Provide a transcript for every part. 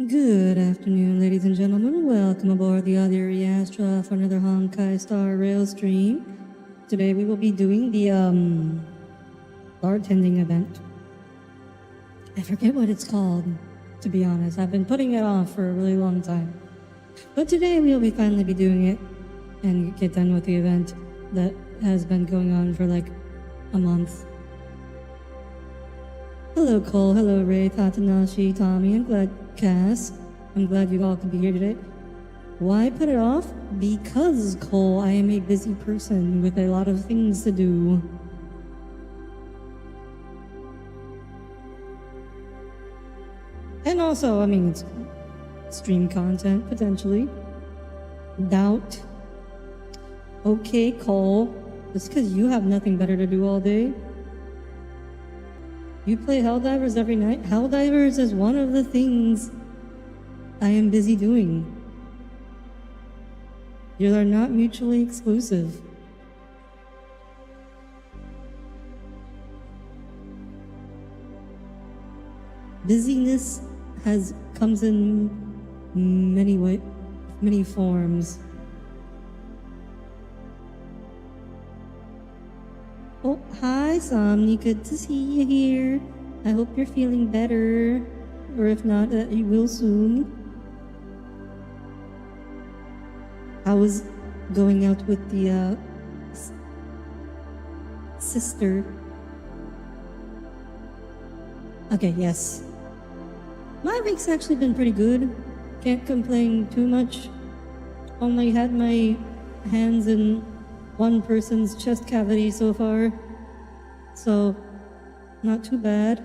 Good afternoon, ladies and gentlemen. Welcome aboard the Audire Astra for another Honkai Star Rail stream. Today we will be doing the bartending event. I forget what it's called, to be honest. I've been putting it off for a really long time. But today we will finally be doing it and get done with the event that has been going on for like a month. Hello Cole, hello Ray, Tatanashi, Tommy, and Cass. I'm glad you all could be here today. Why put it off? Because, Cole, I am a busy person with a lot of things to do. And also, I mean, it's stream content, potentially. Doubt. Okay, Cole, just because you have nothing better to do all day. You play Helldivers every night? Helldivers is one of the things I am busy doing. You are not mutually exclusive. Busyness comes in many forms. Oh, hi, Somni. Good to see you here. I hope you're feeling better, or if not, you will soon. I was going out with the sister. Okay, yes. My week's actually been pretty good. Can't complain too much. Only had my hands in one person's chest cavity so far, so not too bad.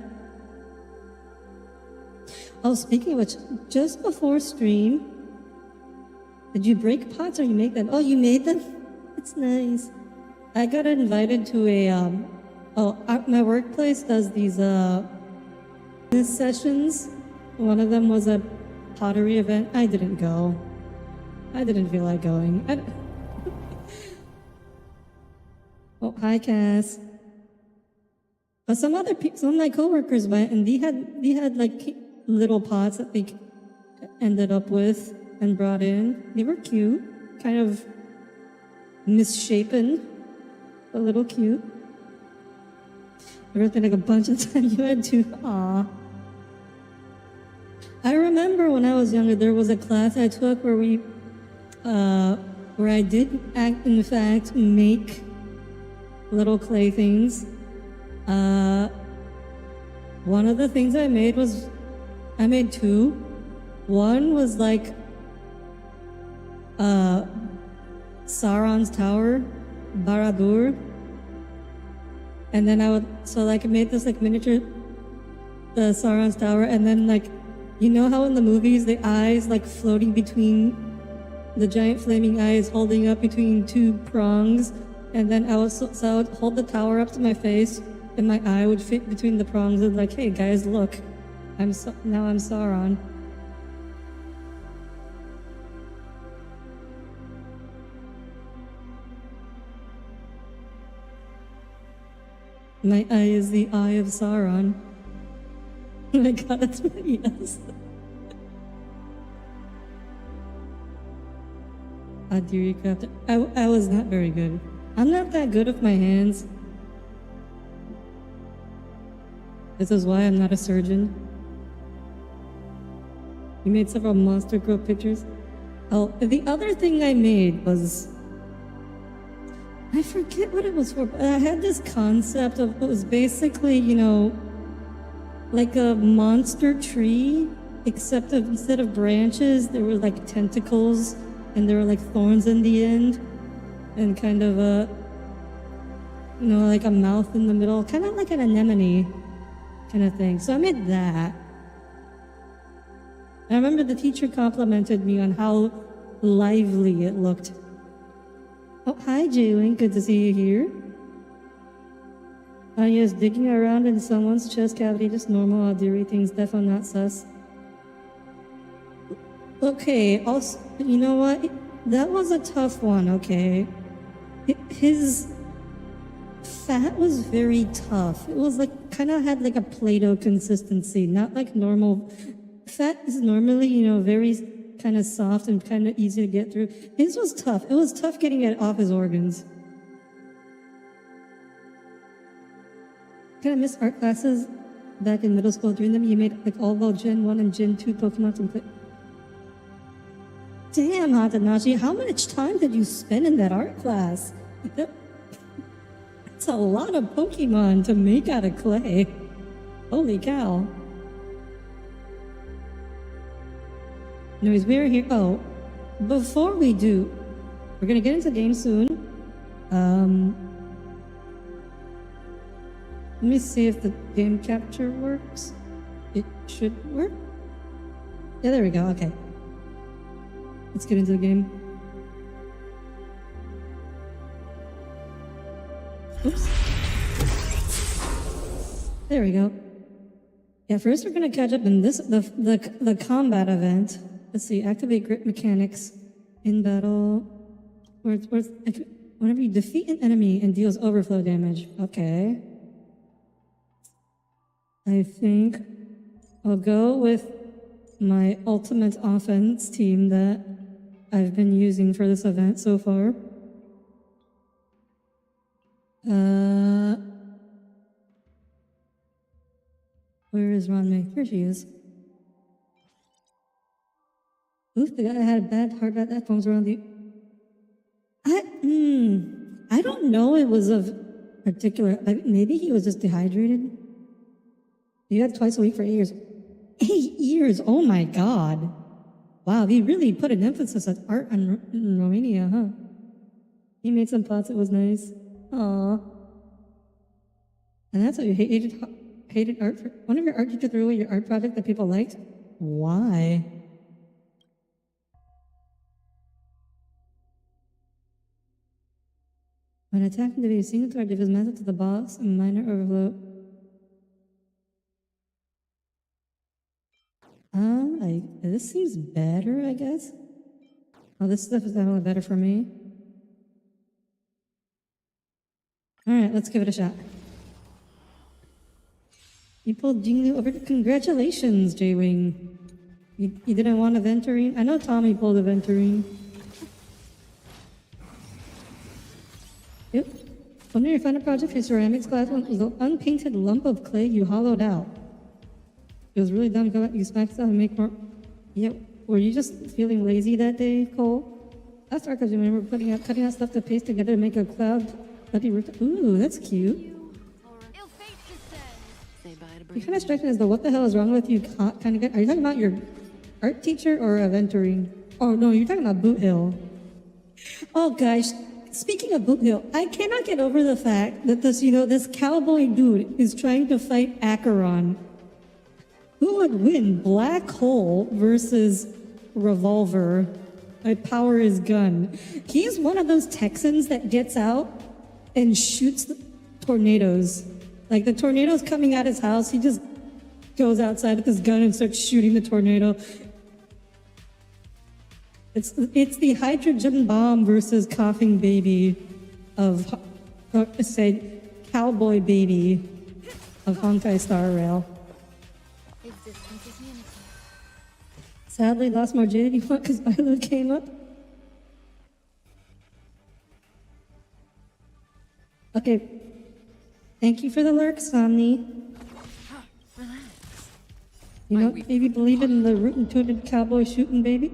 Oh, speaking of which, just before stream, did you break pots or you make them? Oh, you made them? It's nice. I got invited to my workplace does these business sessions. One of them was a pottery event. I didn't go. I didn't feel like going. Oh, hi, Cass. But some of my coworkers went, and they had like little pots that they ended up with and brought in. They were cute, kind of misshapen, a little cute. There was been like a bunch of times you had to. Aw. I remember when I was younger, there was a class I took where I did in fact make little clay things. One of the things I made two. One was like Sauron's tower, Barad-dûr, and then I made this like miniature Sauron's tower, and then like, you know how in the movies the eyes like floating between the giant flaming eyes holding up between two prongs. And then I would hold the tower up to my face, and my eye would fit between the prongs and like, hey guys, look, now I'm Sauron. My eye is the eye of Sauron. Oh my god, that's really yes. Audire Craft. I was not very good. I'm not that good with my hands. This is why I'm not a surgeon. We made several monster girl pictures. Oh, the other thing I made was, I forget what it was for, but I had this concept of, it was basically, you know, like a monster tree, except instead of branches, there were like tentacles, and there were like thorns in the end. And kind of like a mouth in the middle, kind of like an anemone kind of thing. So I made that. I remember the teacher complimented me on how lively it looked. Oh, hi, Jalen. Good to see you here. Yes, digging around in someone's chest cavity, just normal Audire things, definitely not sus. Okay, also, you know what? That was a tough one, okay? His fat was very tough. It was like, kind of had like a Play-Doh consistency, not like normal Fat is normally, you know, very kind of soft and kind of easy to get through. His was tough. It was tough getting it off his organs. Kind of missed art classes back in middle school. During them, you made like all the Gen 1 and Gen 2 Pokemon and Damn, Hatanashi, how much time did you spend in that art class? That's a lot of Pokemon to make out of clay. Holy cow. Anyways, we're here. Oh, before we do, we're gonna get into the game soon. Let me see if the game capture works. It should work. Yeah, there we go. Okay. Let's get into the game. Oops. There we go. Yeah, first we're gonna catch up in this the combat event. Let's see, activate grip mechanics in battle. Whenever you defeat an enemy and deals overflow damage. Okay. I think I'll go with my ultimate offense team that I've been using for this event so far. Where is Ranmei? Here she is. Oof, the guy had a bad heart about that phone's around the... I don't know it was of particular... maybe he was just dehydrated. You had twice a week for 8 years. 8 years? Oh my god. Wow, he really put an emphasis on art in Romania, huh? He made some pots, it was nice. Aww. And that's what you hated art for? One of your art teachers threw away your art project that people liked? Why? When attacking the single target is massive to the boss and minor overflow. This seems better, I guess. Oh, this stuff is definitely better for me. Alright, let's give it a shot. You pulled Jinglu over. Congratulations, J-Wing. You didn't want a Venturine? I know Tommy pulled a Venturine. Yep. One of your final projects for ceramics class was an unpainted lump of clay you hollowed out. It was really dumb. You smacked stuff and make more. Yeah, were you just feeling lazy that day, Cole? That's dark because you remember cutting out stuff to paste together to make a cloud. Ooh, that's cute. You kind of strike me as the what the hell is wrong with you kind of guy. Are you talking about your art teacher or a Venturine? Oh no, you're talking about Boot Hill. Oh gosh, speaking of Boot Hill, I cannot get over the fact that this cowboy dude is trying to fight Acheron. Who would win, Black Hole versus Revolver? My power is gun. He's one of those Texans that gets out and shoots the tornadoes. Like the tornado's coming at his house, he just goes outside with his gun and starts shooting the tornado. It's the hydrogen bomb versus coughing baby of, say, cowboy baby of Honkai Star Rail. Sadly, lost more jaded because Milo came up. Okay. Thank you for the lurk, Somni. Relax. You know, maybe believe in the rootin' tootin' cowboy shooting baby?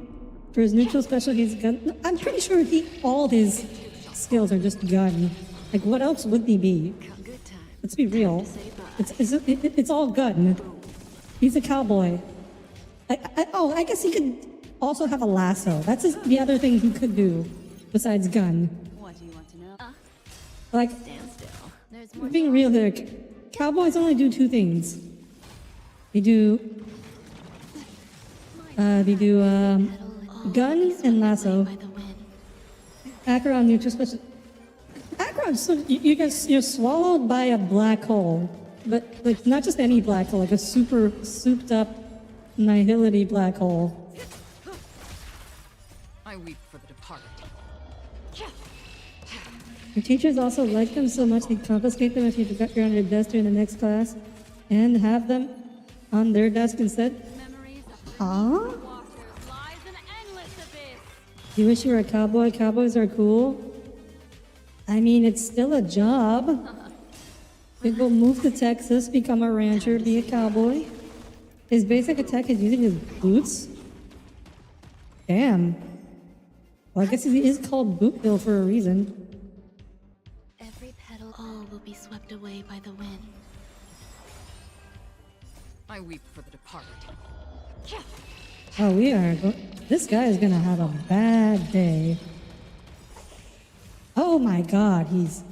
For his neutral special, he's gun. No, I'm pretty sure all his skills are just gun. Like, what else would he be? Let's be real. It's all gun. He's a cowboy. I guess he could also have a lasso. That's the other thing he could do, besides gun. What do you want to know? Like, Stand still. There's more being real here, cowboys only do two things. They do gun and lasso. Acheron neutral special. Acheron, so you're swallowed by a black hole, but like not just any black hole, like a super souped up nihility black hole. I weep for the departed. Your teachers also like them so much they'd confiscate them if you forgot you're on your desk during the next class, and have them on their desk instead. Memories of Huh? You wish you were a cowboy? Cowboys are cool. I mean, it's still a job. You go move to Texas, become a rancher, be a cowboy. His basic attack is using his boots? Damn. Well, I guess he is called Boot Bill for a reason. Every petal, all will be swept away by the wind. I weep for the departed. Oh, we are. This guy is gonna have a bad day. Oh my god, he's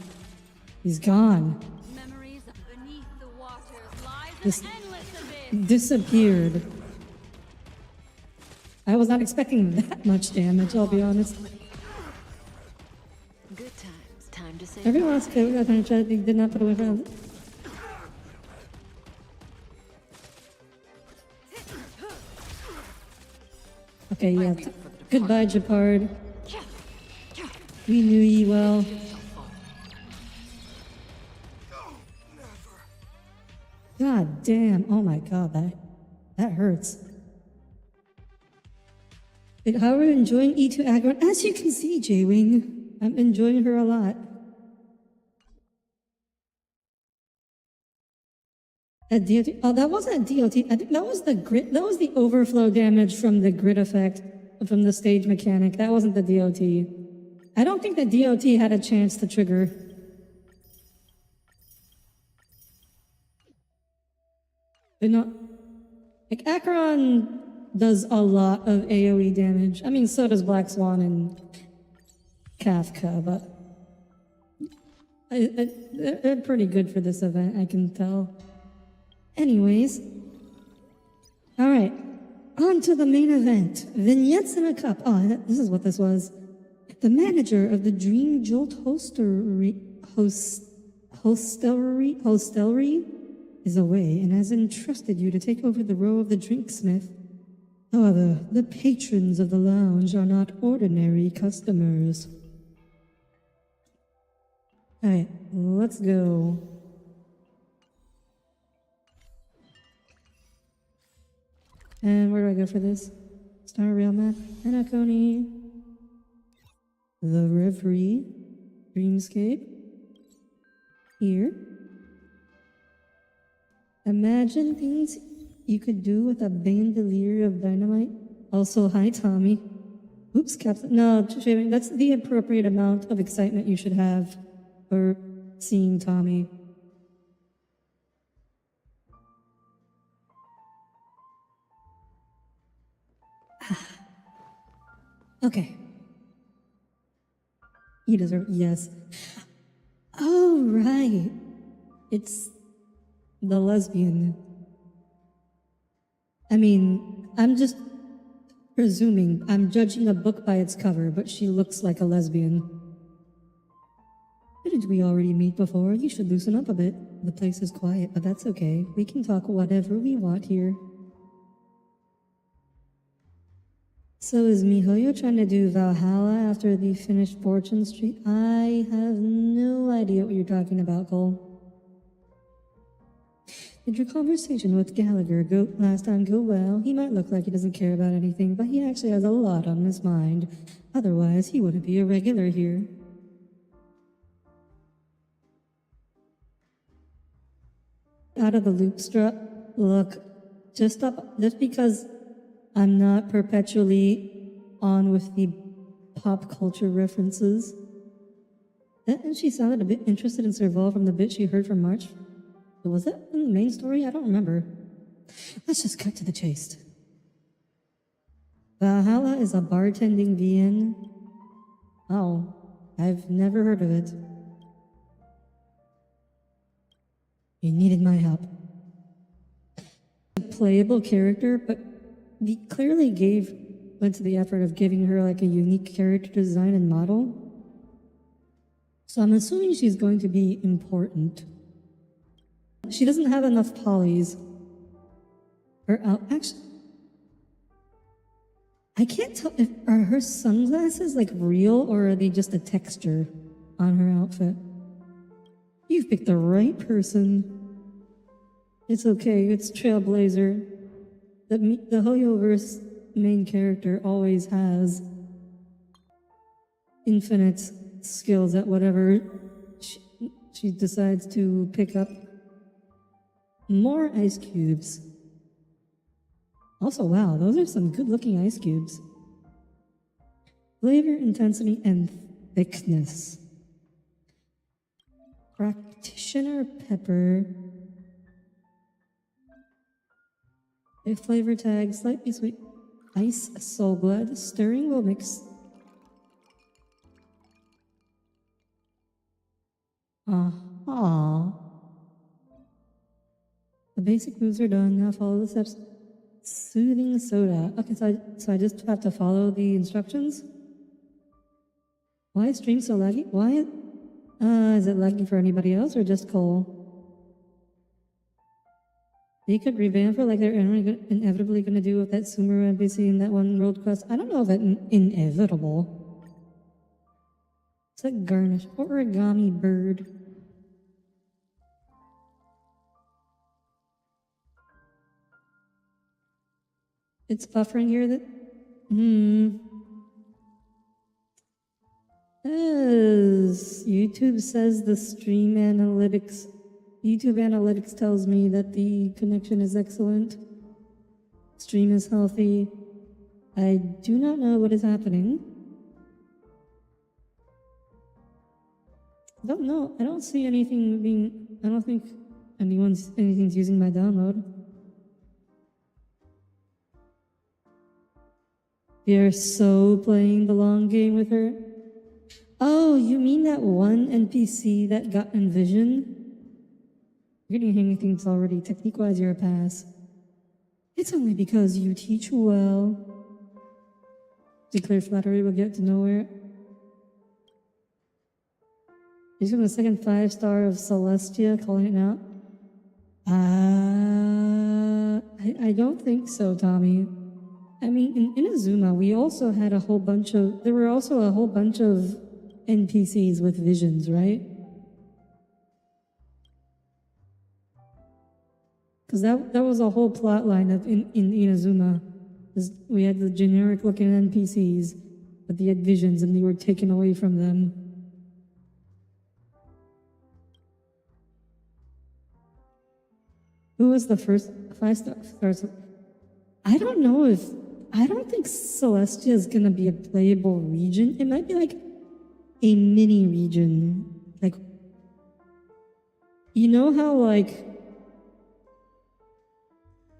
gone. Memories beneath the waters lies Just an endless abyss. disappeared. I was not expecting that much damage, I'll be honest. Good times. Time to say Everyone else could have tried, they did not put away from it. Okay, yeah. Goodbye, Japard. We knew ye well. God damn. Oh my god, that hurts. But how are we enjoying E2 Aggron? As you can see, J-Wing, I'm enjoying her a lot. A DOT. Oh, that wasn't a DOT. I think that was the grit. That was the overflow damage from the grid effect from the stage mechanic. That wasn't the DOT. I don't think the DOT had a chance to trigger. But no, like Acheron does a lot of AoE damage. I mean, so does Black Swan and Kafka, but they're pretty good for this event, I can tell. Anyways, all right, on to the main event. Vignettes in a cup. Oh, this is what this was. The manager of the Dream Jolt hostelry is away and has entrusted you to take over the role of the drinksmith. However, the patrons of the lounge are not ordinary customers. All right, let's go. And where do I go for this? Star Rail map, Anacone, the Reverie, Dreamscape, here. Imagine things you could do with a bandolier of dynamite. Also, hi Tommy. Oops, Captain. No, that's the appropriate amount of excitement you should have for seeing Tommy. Okay. You deserve yes. Oh, right. It's the lesbian. I mean, I'm just presuming. I'm judging a book by its cover, but she looks like a lesbian. Didn't we already meet before? You should loosen up a bit. The place is quiet, but that's okay. We can talk whatever we want here. So is MiHoYo trying to do Valhalla after the finished Fortune Street? I have no idea what you're talking about, Cole. Did your conversation with Gallagher last time go well? He might look like he doesn't care about anything, but he actually has a lot on his mind. Otherwise, he wouldn't be a regular here. Out of the loop strut. Look, just because I'm not perpetually on with the pop culture references. And she sounded a bit interested in Serval from the bit she heard from March. Was that in the main story? I don't remember. Let's just cut to the chase. Valhalla is a bartending VN. Oh, I've never heard of it. You needed my help. A playable character, but we clearly went to the effort of giving her like a unique character design and model. So I'm assuming she's going to be important. She doesn't have enough polys. Actually, I can't tell if are her sunglasses like real or are they just a texture on her outfit. You've picked the right person. It's okay, it's Trailblazer. the Hoyoverse main character always has infinite skills at whatever she decides to pick up. More ice cubes. Also, wow, those are some good looking ice cubes. Flavor, intensity, and thickness. Practitioner pepper. A flavor tag, slightly sweet. Ice soul blood. Stirring will mix. The basic moves are done. Now follow the steps. Soothing soda. Okay, so I just have to follow the instructions. Why is stream so laggy? Why? Is it laggy for anybody else or just Cole? They could revamp it like they're inevitably going to do with that Sumeru NPC in that one world quest. I don't know if it's inevitable. It's like garnish. Origami bird. It's buffering here that... As YouTube says the stream analytics... YouTube analytics tells me that the connection is excellent. Stream is healthy. I do not know what is happening. I don't know. I don't see anything being... I don't think anything's using my download. You're so playing the long game with her. Oh, you mean that one NPC that got envisioned? You're getting anything's already. Technique-wise, you're a pass. It's only because you teach well. Declare flattery will get to nowhere. He's from the second 5-star of Celestia, calling it out. I don't think so, Tommy. I mean, in Inazuma, we also had a whole bunch of... There were also a whole bunch of NPCs with visions, right? Because that was a whole plot line of in Inazuma. We had the generic looking NPCs, but they had visions and they were taken away from them. Who was the first 5-stars? I don't know if... I don't think Celestia is gonna be a playable region. It might be like a mini region. Like, you know how like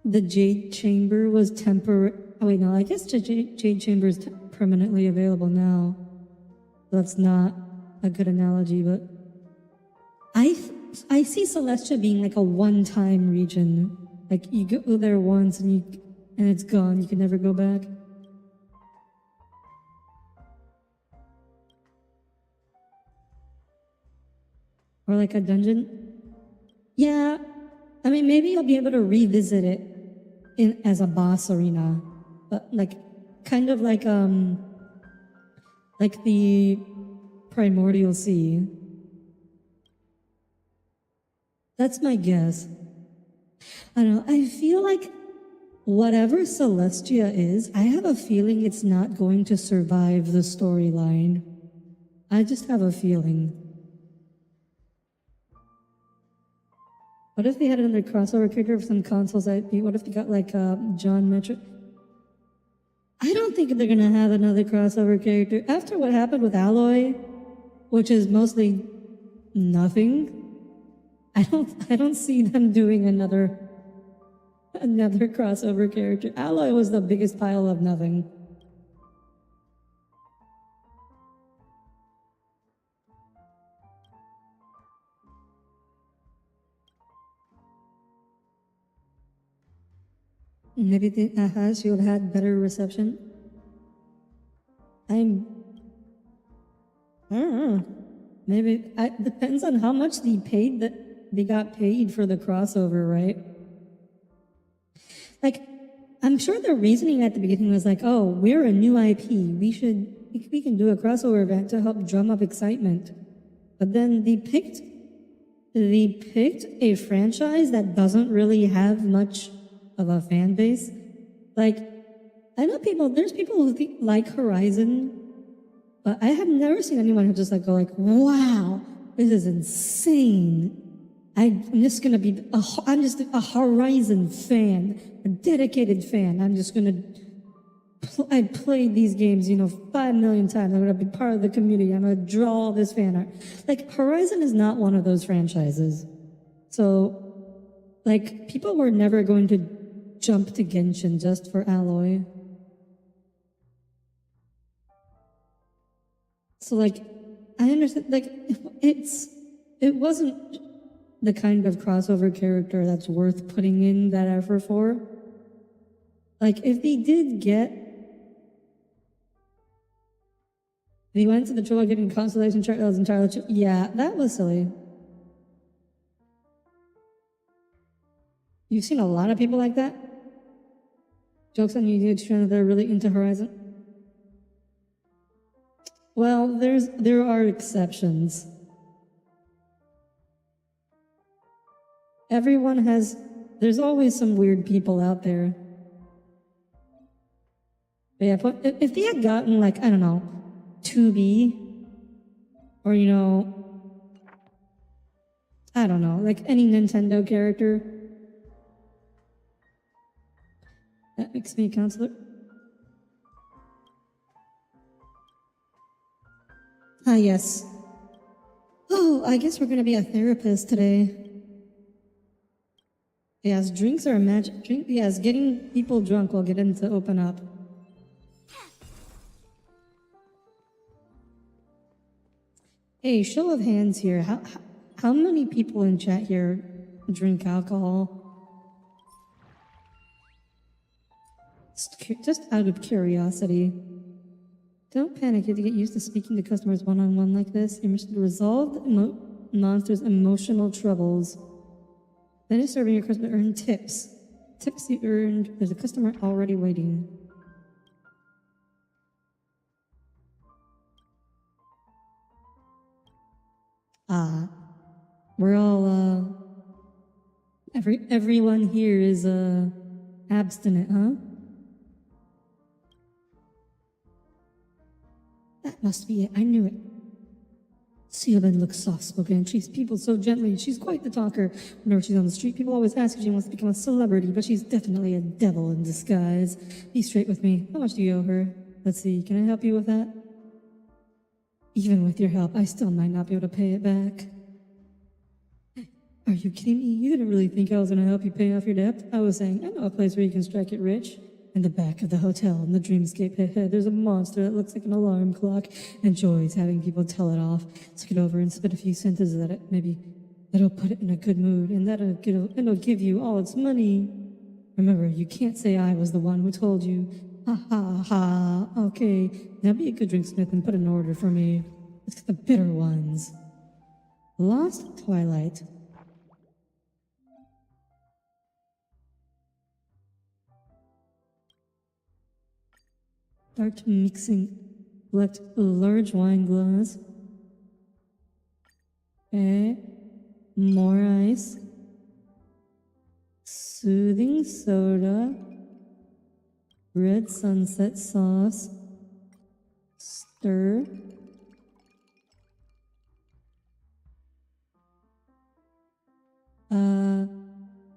the Jade Chamber was temporary. Oh wait, no, I guess the Jade Chamber is permanently available now. That's not a good analogy, but I see Celestia being like a one-time region. Like you go there once and it's gone. You can never go back. Or like a dungeon. Yeah, I mean maybe you'll be able to revisit it as a boss arena, but like kind of like the Primordial Sea. That's my guess. I don't know. I feel like whatever Celestia is, I have a feeling it's not going to survive the storyline. I just have a feeling. What if they had another crossover character of some consoles IP? What if they got like John Metro? I don't think they're gonna have another crossover character. After what happened with Alloy, which is mostly nothing, I don't see them doing another crossover character. Alloy was the biggest pile of nothing. Maybe she would have had better reception. I don't know. Maybe it depends on how much they got paid for the crossover, right? Like, I'm sure the reasoning at the beginning was like, oh, we're a new IP. We can do a crossover event to help drum up excitement. But then they picked a franchise that doesn't really have much of a fan base Like, I know there's people who like Horizon, but I have never seen anyone who just like go like, wow, this is insane. I'm just gonna be, I'm just a Horizon fan, a dedicated fan. I'm just gonna, I played these games, 5 million times. I'm gonna be part of the community. I'm gonna draw all this fan art. Like, Horizon is not one of those franchises. So, like, people were never going to jump to Genshin just for Alloy. So, like, I understand, like, it wasn't the kind of crossover character that's worth putting in that effort for. Like, if he went to the trouble of getting constellation chart, that was entirely true. Yeah, that was silly. You've seen a lot of people like that? Jokes on you, dude, they're really into Horizon. Well, there are exceptions. There's always some weird people out there. But yeah, if they had gotten, like, I don't know, 2B, or, I don't know, like any Nintendo character, that makes me a counselor. Ah, yes. Oh, I guess we're gonna be a therapist today. Yes, drinks are a magic. Yes, getting people drunk will get them to open up. Hey, show of hands here. How many people in chat here drink alcohol? Just out of curiosity. Don't panic. You have to get used to speaking to customers one-on-one like this. You're to resolve the monster's emotional troubles. Then it's serving your customer to earn tips. Tips you earned. There's a customer already waiting. We're all, everyone here is, abstinent, huh? That must be it. I knew it. Seelin looks soft-spoken and treats people so gently. She's quite the talker. Whenever she's on the street, people always ask if she wants to become a celebrity, but she's definitely a devil in disguise. Be straight with me. How much do you owe her? Let's see, can I help you with that? Even with your help, I still might not be able to pay it back. Are you kidding me? You didn't really think I was going to help you pay off your debt? I was saying, I know a place where you can strike it rich. In the back of the hotel in the dreamscape, there's a monster that looks like an alarm clock, enjoys having people tell it off. So get over and spit a few sentences at it. Maybe that'll put it in a good mood, and it'll give you all its money. Remember, you can't say I was the one who told you. Ha ha ha. Okay, now be a good drinksmith and put an order for me. Let's get the bitter ones. Lost Twilight. Start mixing. Select a large wine glass. Okay. More ice. Soothing soda. Red sunset sauce. Stir.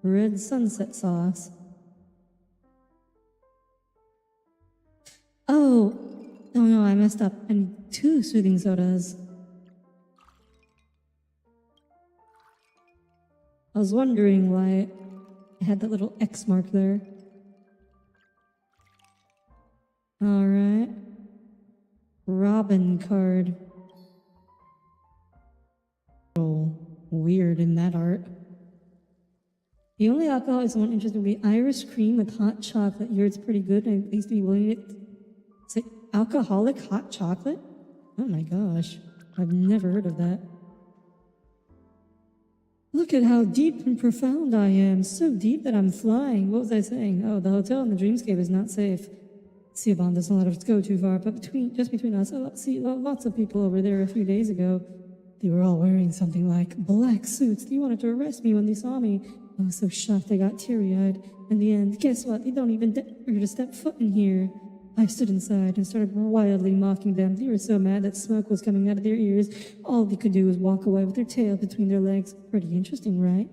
Red sunset sauce. Oh no, I messed up. I need 2 soothing sodas. I was wondering why I had that little X mark there. Alright. Robin card. Oh, weird in that art. The only alcohol is someone interested would be Irish cream with hot chocolate. You heard it's pretty good, and at least be willing to say alcoholic hot chocolate? Oh my gosh. I've never heard of that. Look at how deep and profound I am. So deep that I'm flying. What was I saying? Oh, the hotel in the dreamscape is not safe. Siobhan doesn't let us go too far, but just between us, I see lots of people over there a few days ago. They were all wearing something like black suits. They wanted to arrest me when they saw me. I was so shocked I got teary-eyed. In the end, guess what? They don't even dare to step foot in here. I stood inside and started wildly mocking them. They were so mad that smoke was coming out of their ears. All they could do was walk away with their tail between their legs. Pretty interesting, right?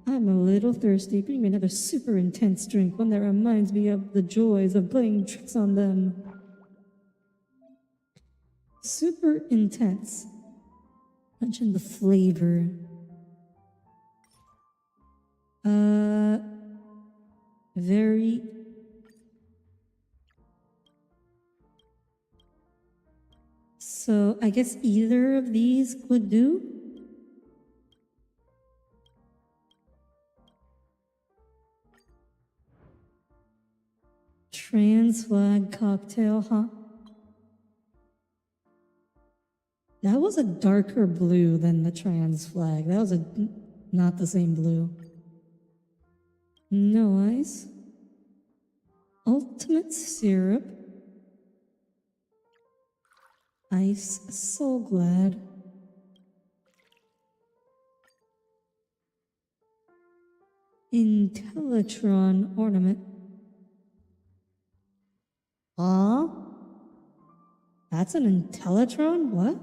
I'm a little thirsty. Bring me another super intense drink, one that reminds me of the joys of playing tricks on them. Super intense. Mention the flavor. Very... So, I guess either of these would do? Trans flag cocktail, huh? That was a darker blue than the trans flag. That was not the same blue. No ice. Ultimate syrup. Ice so glad. Intellitron ornament. Aw? That's an Intellitron? What?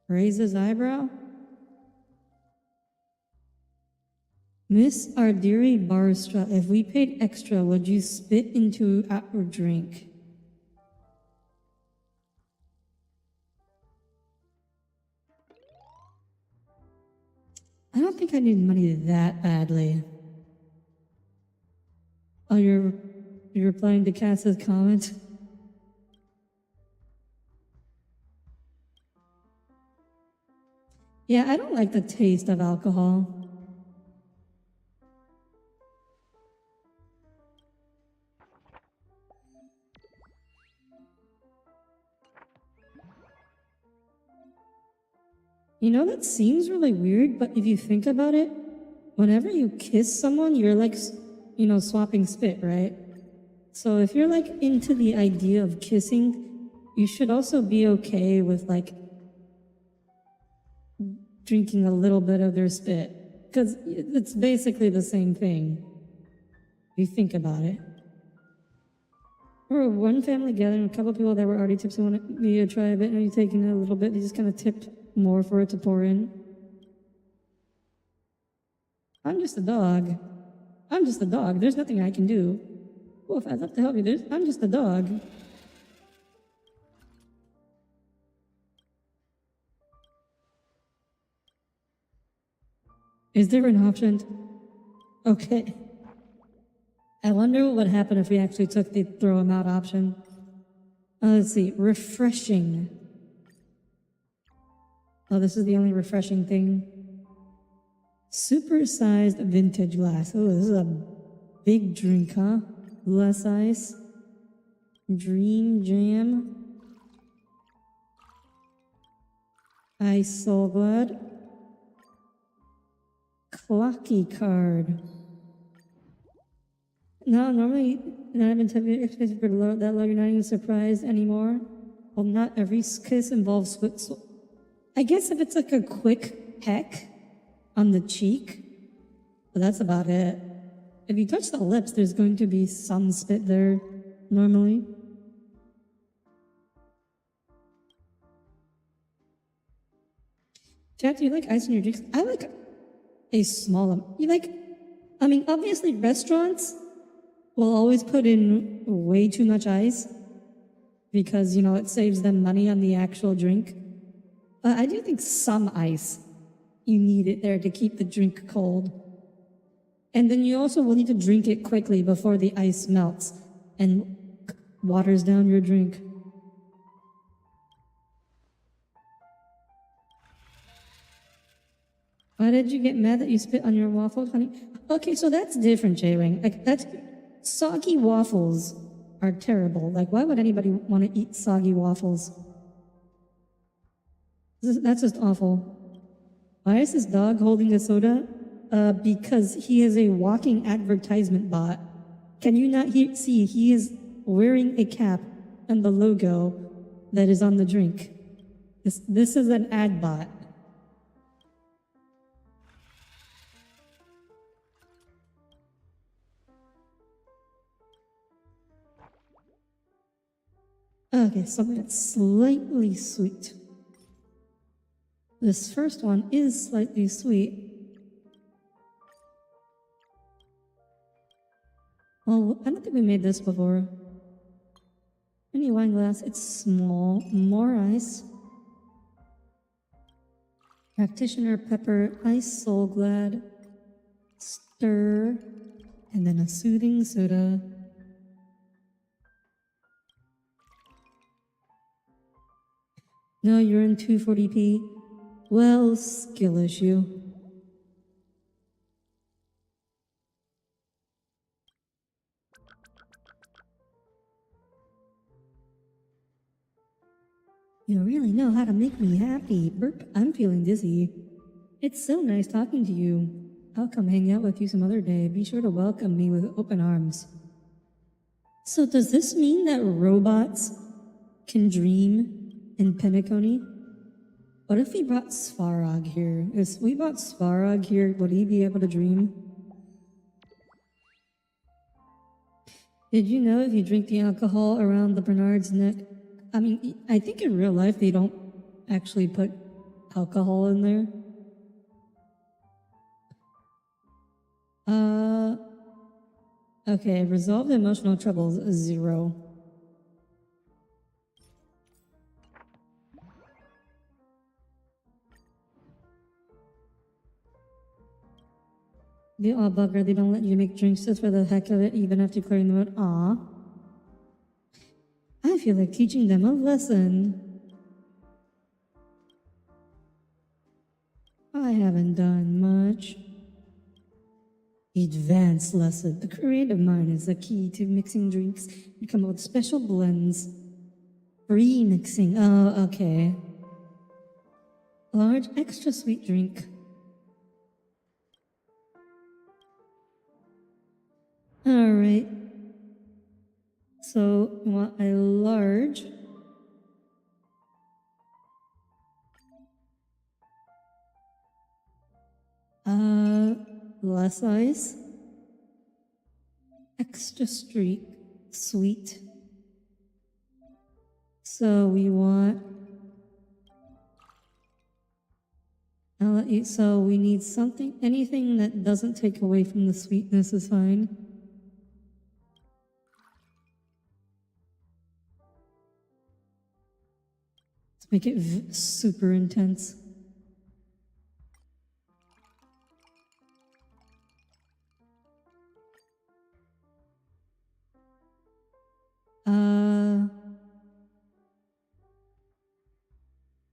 Raise his eyebrow? Miss Audire Astra, if we paid extra, would you spit into our drink? I don't think I need money that badly. Oh, you're replying to Cass's comment? Yeah, I don't like the taste of alcohol. You know, that seems really weird, but if you think about it, whenever you kiss someone, you're like, you know, swapping spit, right? So if you're like into the idea of kissing, you should also be okay with like drinking a little bit of their spit, because it's basically the same thing if you think about it. Or one family gathering, a couple people that were already tipsy wanted me to try a bit, and you taking a little bit, they just kind of tipped more for it to pour in. I'm just a dog. I'm just a dog. There's nothing I can do. Well, if I'd love to help you, I'm just a dog. Is there an option? Okay. I wonder what would happen if we actually took the throw him out option. Let's see. Refreshing. Oh, this is the only refreshing thing. Super-sized vintage glass. Oh, this is a big drink, huh? Less ice. Dream jam. Ice soul blood. Clocky card. No, normally not even expected for that low. You're not even surprised anymore. Well, not every kiss involves sweat. I guess if it's like a quick peck on the cheek, but that's about it. If you touch the lips, there's going to be some spit there, normally. Chat, do you like ice in your drinks? I like a small amount. I mean, obviously restaurants will always put in way too much ice because, you know, it saves them money on the actual drink. But I do think some ice, you need it there to keep the drink cold. And then you also will need to drink it quickly before the ice melts and waters down your drink. Why did you get mad that you spit on your waffles, honey? Okay, so that's different, J-Wing. Like, that's... Soggy waffles are terrible. Like, why would anybody want to eat soggy waffles? That's just awful. Why is this dog holding a soda? Because he is a walking advertisement bot. Can you not see he is wearing a cap and the logo that is on the drink? This is an ad bot. Okay, something that's slightly sweet. This first one is slightly sweet. Oh, I don't think we made this before. Mini wine glass, it's small. More ice. Practitioner pepper, ice soul glad. Stir. And then a soothing soda. No, you're in 240p. Well, skill issue. You really know how to make me happy. Burp, I'm feeling dizzy. It's so nice talking to you. I'll come hang out with you some other day. Be sure to welcome me with open arms. So does this mean that robots can dream in Penacony? What if we brought Svarog here? If we brought Svarog here, would he be able to dream? Did you know if you drink the alcohol around the Bernard's neck? I mean, I think in real life they don't actually put alcohol in there. Okay, resolve emotional troubles, 0. The aw bugger, they don't let you make drinks just for the heck of it, even after clearing them out. Aw. I feel like teaching them a lesson. I haven't done much. Advanced lesson. The creative mind is the key to mixing drinks and come up with special blends. Free mixing. Oh, okay. Large extra sweet drink. Alright. So, you want a large. Less ice. Extra sweet. So we want. So we need something, anything that doesn't take away from the sweetness is fine. Let's make it super intense.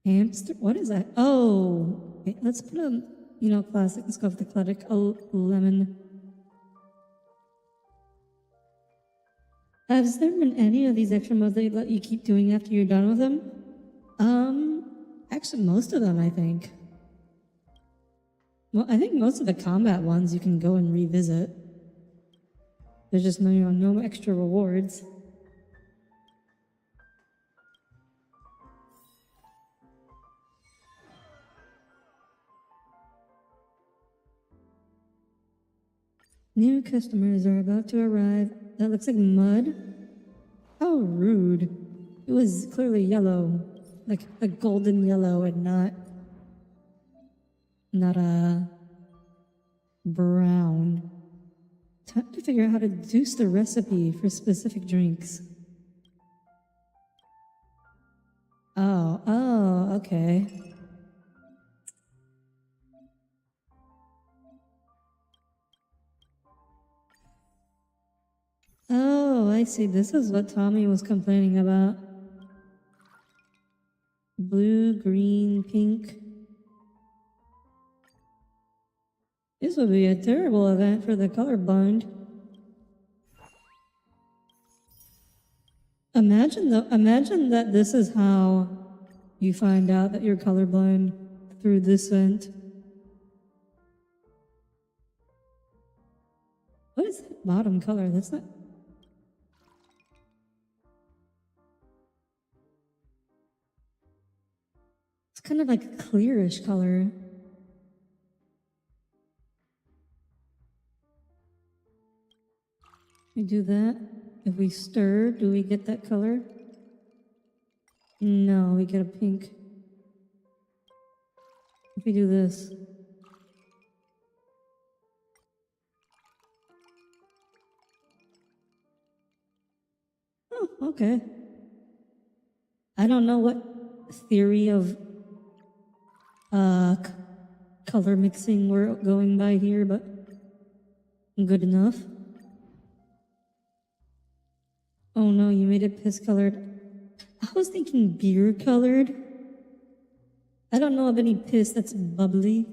Hamster? What is that? Oh, okay, let's put a, classic. Let's go with the classic. Lemon. Has there been any of these extra modes that let you keep doing after you're done with them? Actually, most of them, I think. Well, I think most of the combat ones you can go and revisit. There's just no extra rewards. New customers are about to arrive. That looks like mud. How rude. It was clearly yellow. Like a golden yellow and not a brown. Time to figure out how to deduce the recipe for specific drinks. Oh, okay. Oh, I see. This is what Tommy was complaining about. Blue, green, pink. This would be a terrible event for the colorblind. Imagine that this is how you find out that you're colorblind through this vent. What is that bottom color? That's not. It's kind of like a clearish color. We do that. If we stir, do we get that color? No, we get a pink. If we do this. Oh, okay. I don't know what theory of color mixing we're going by here, but good enough. Oh no, you made it piss colored. I was thinking beer colored. I don't know of any piss that's bubbly.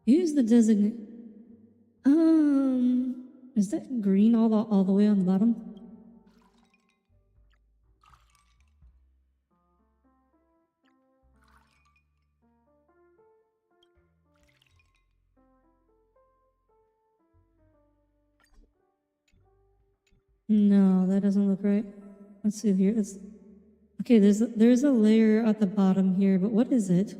Use the designate. Is that green all the way on the bottom? No, that doesn't look right. Let's see here. Okay, there's a layer at the bottom here, but what is it?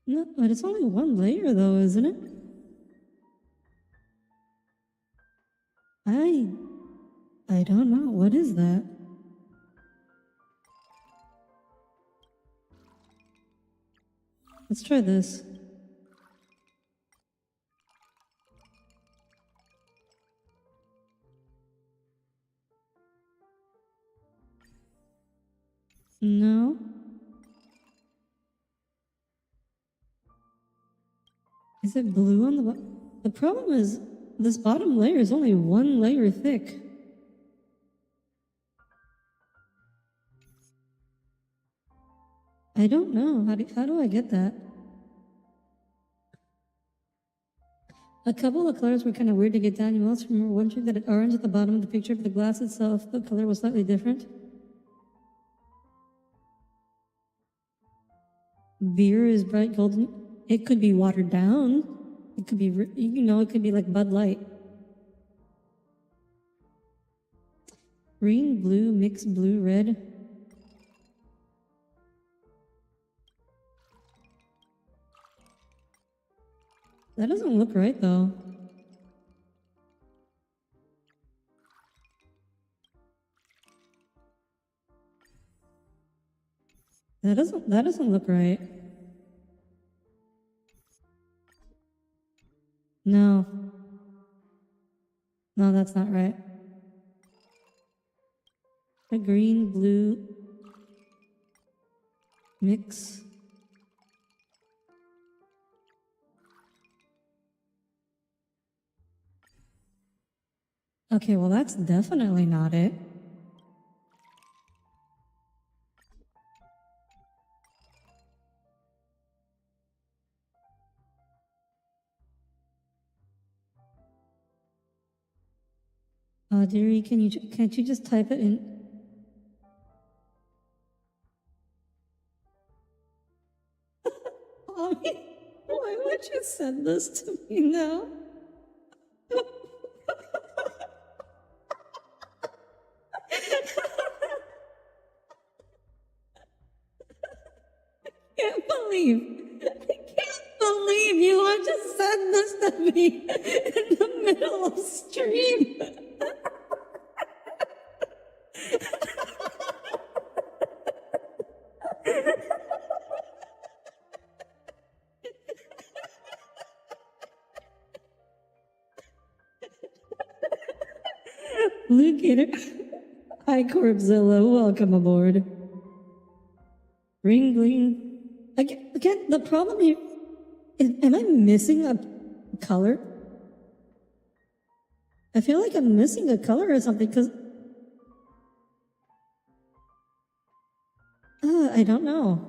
No, but it's only one layer though, isn't it? I don't know. What is that? Let's try this. No. Is it blue on the bottom? The problem is this bottom layer is only one layer thick. I don't know. How do I get that? A couple of colors were kind of weird to get down. You must remember one trick that orange at the bottom of the picture, but the glass itself, the color was slightly different. Beer is bright golden. It could be watered down. It could be, it could be like Bud Light. Green, blue, mixed blue, red. That doesn't look right though. That doesn't look right. No. No, that's not right. A green, blue mix. Okay, well that's definitely not it. Audire, can't you just type it in? Mommy, why would you send this to me now? I can't believe you want to send this to me in the middle of stream. Blue Gator. Hi, Corpzilla. Welcome aboard. Ring Gleam. Again, the problem here is, am I missing a color? I feel like I'm missing a color or something, because... I don't know.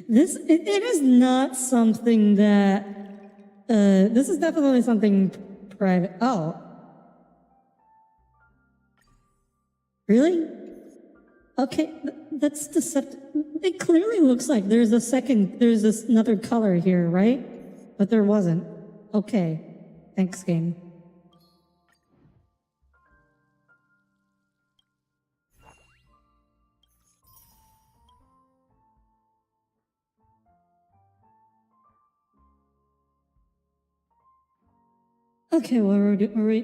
It is not something that, this is definitely something private. Oh. Really? Okay, that's deceptive. It clearly looks like there's another color here, right? But there wasn't. Okay. Thanks, game. Okay, what were we?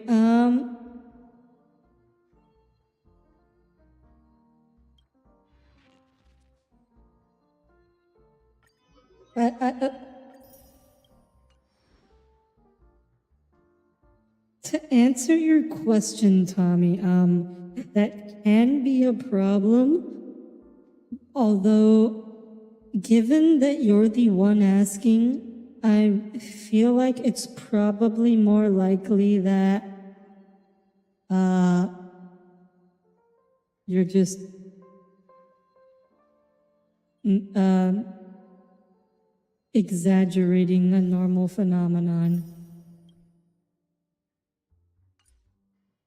To answer your question, Tommy, that can be a problem. Although, given that you're the one asking, I feel like it's probably more likely that you're just exaggerating a normal phenomenon.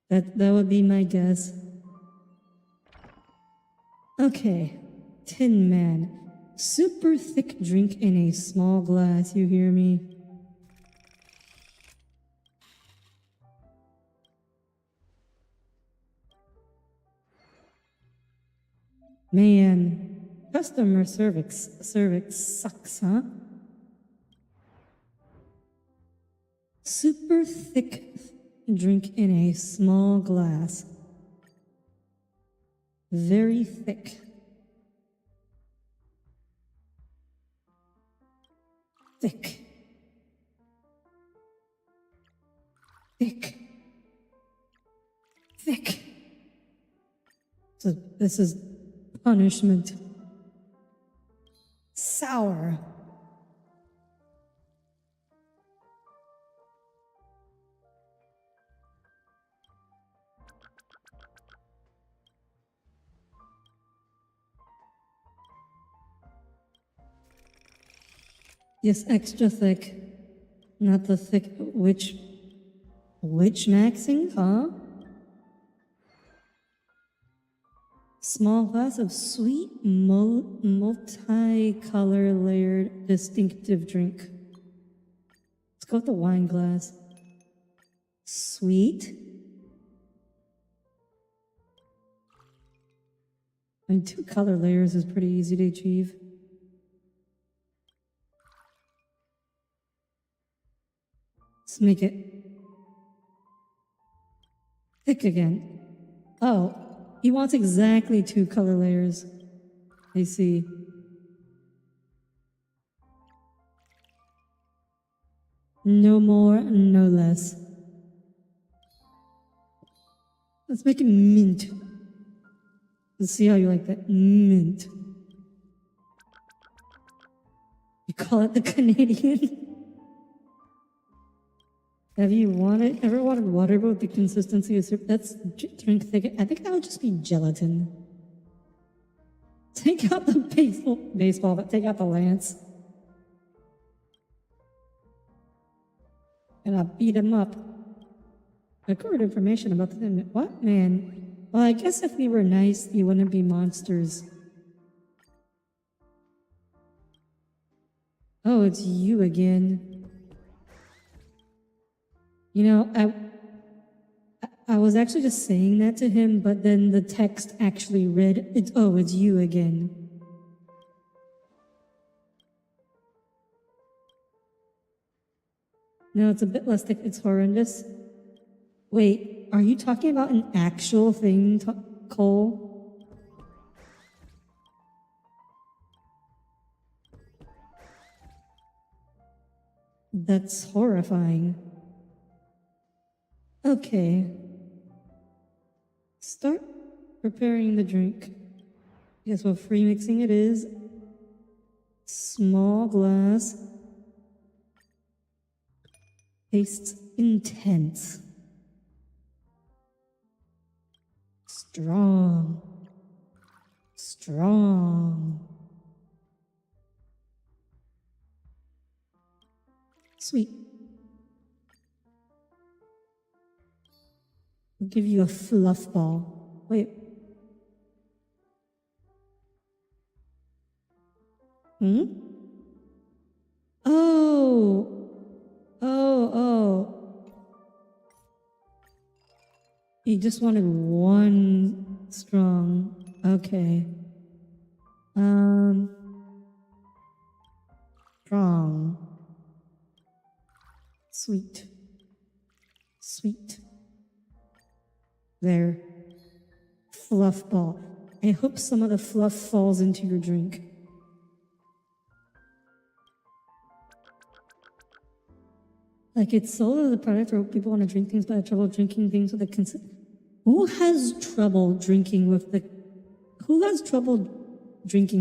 That would be my guess. Okay, Tin Man. Super thick drink in a small glass, you hear me? Man, customer service sucks, huh? Super thick drink in a small glass. Very thick. Thick. Thick. Thick. So this is punishment. Sour. Yes, extra thick. Not the thick witch maxing, huh? Small glass of sweet multi-color layered distinctive drink. Let's go with the wine glass. Sweet. I mean, 2 color layers is pretty easy to achieve. Let's make it thick again. Oh, he wants exactly 2 color layers. I see. No more, no less. Let's make it mint. Let's see how you like that. Mint. You call it the Canadian? Have you ever wanted water with the consistency of soup? That's drink thick. I think that would just be gelatin. Take out the baseball, but take out the lance. And I'll beat him up. Record information about the thing. What, man? Well, I guess if we were nice, you wouldn't be monsters. Oh, it's you again. You know, I was actually just saying that to him, but then the text actually read, it's you again. No, it's a bit less thick. It's horrendous. Wait, are you talking about an actual thing, Cole? That's horrifying. Okay. Start preparing the drink. Guess what free mixing it is. Small glass. Tastes intense. Strong. Strong. Sweet. I'll give you a fluff ball. Wait. Hmm? Oh! Oh. You just wanted one strong. Okay. Strong. Sweet. There. Fluff ball. I hope some of the fluff falls into your drink. Like, it's Soda the product where people want to drink things but have trouble drinking things with the Who has trouble drinking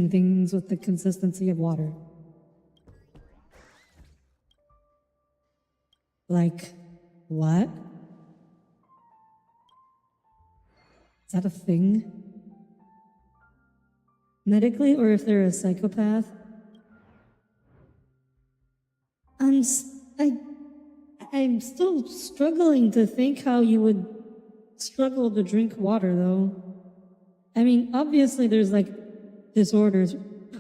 things with the consistency of water? Like, what? Is that a thing? Medically, or if they're a psychopath? I'm still struggling to think how you would struggle to drink water, though. I mean, obviously there's like disorders,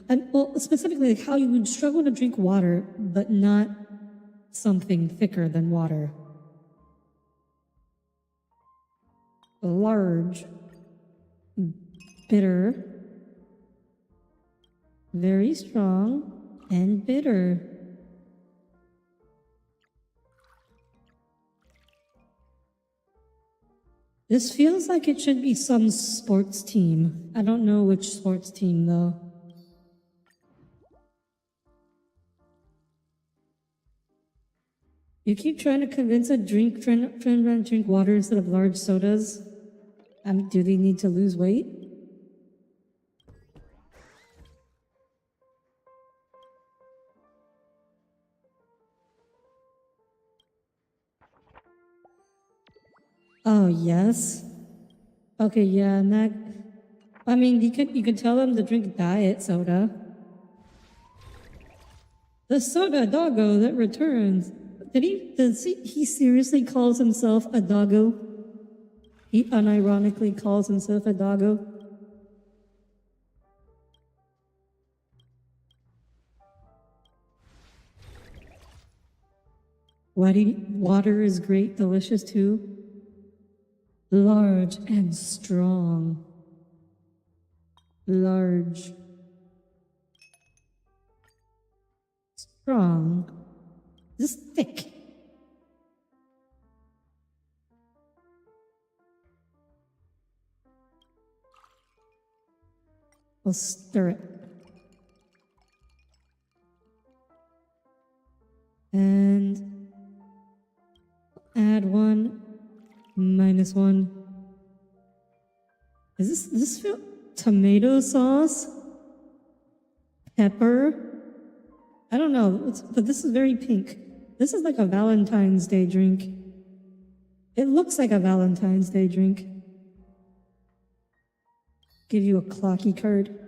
and well, specifically like how you would struggle to drink water, but not something thicker than water. Large, bitter, very strong, and bitter. This feels like it should be some sports team. I don't know which sports team, though. You keep trying to convince a trying to drink water instead of large sodas. Do they need to lose weight? Oh, yes. Okay, yeah, and that... I mean, you could tell them to drink diet soda. The soda doggo that returns. He seriously calls himself a doggo? He unironically calls himself a doggo? Water is great, delicious too. Large and strong. Large. Strong. This is thick. We'll stir it. And add 1, -1. Does this feel tomato sauce? Pepper? I don't know, but this is very pink. This is like a Valentine's Day drink. It looks like a Valentine's Day drink. Give you a clocky card.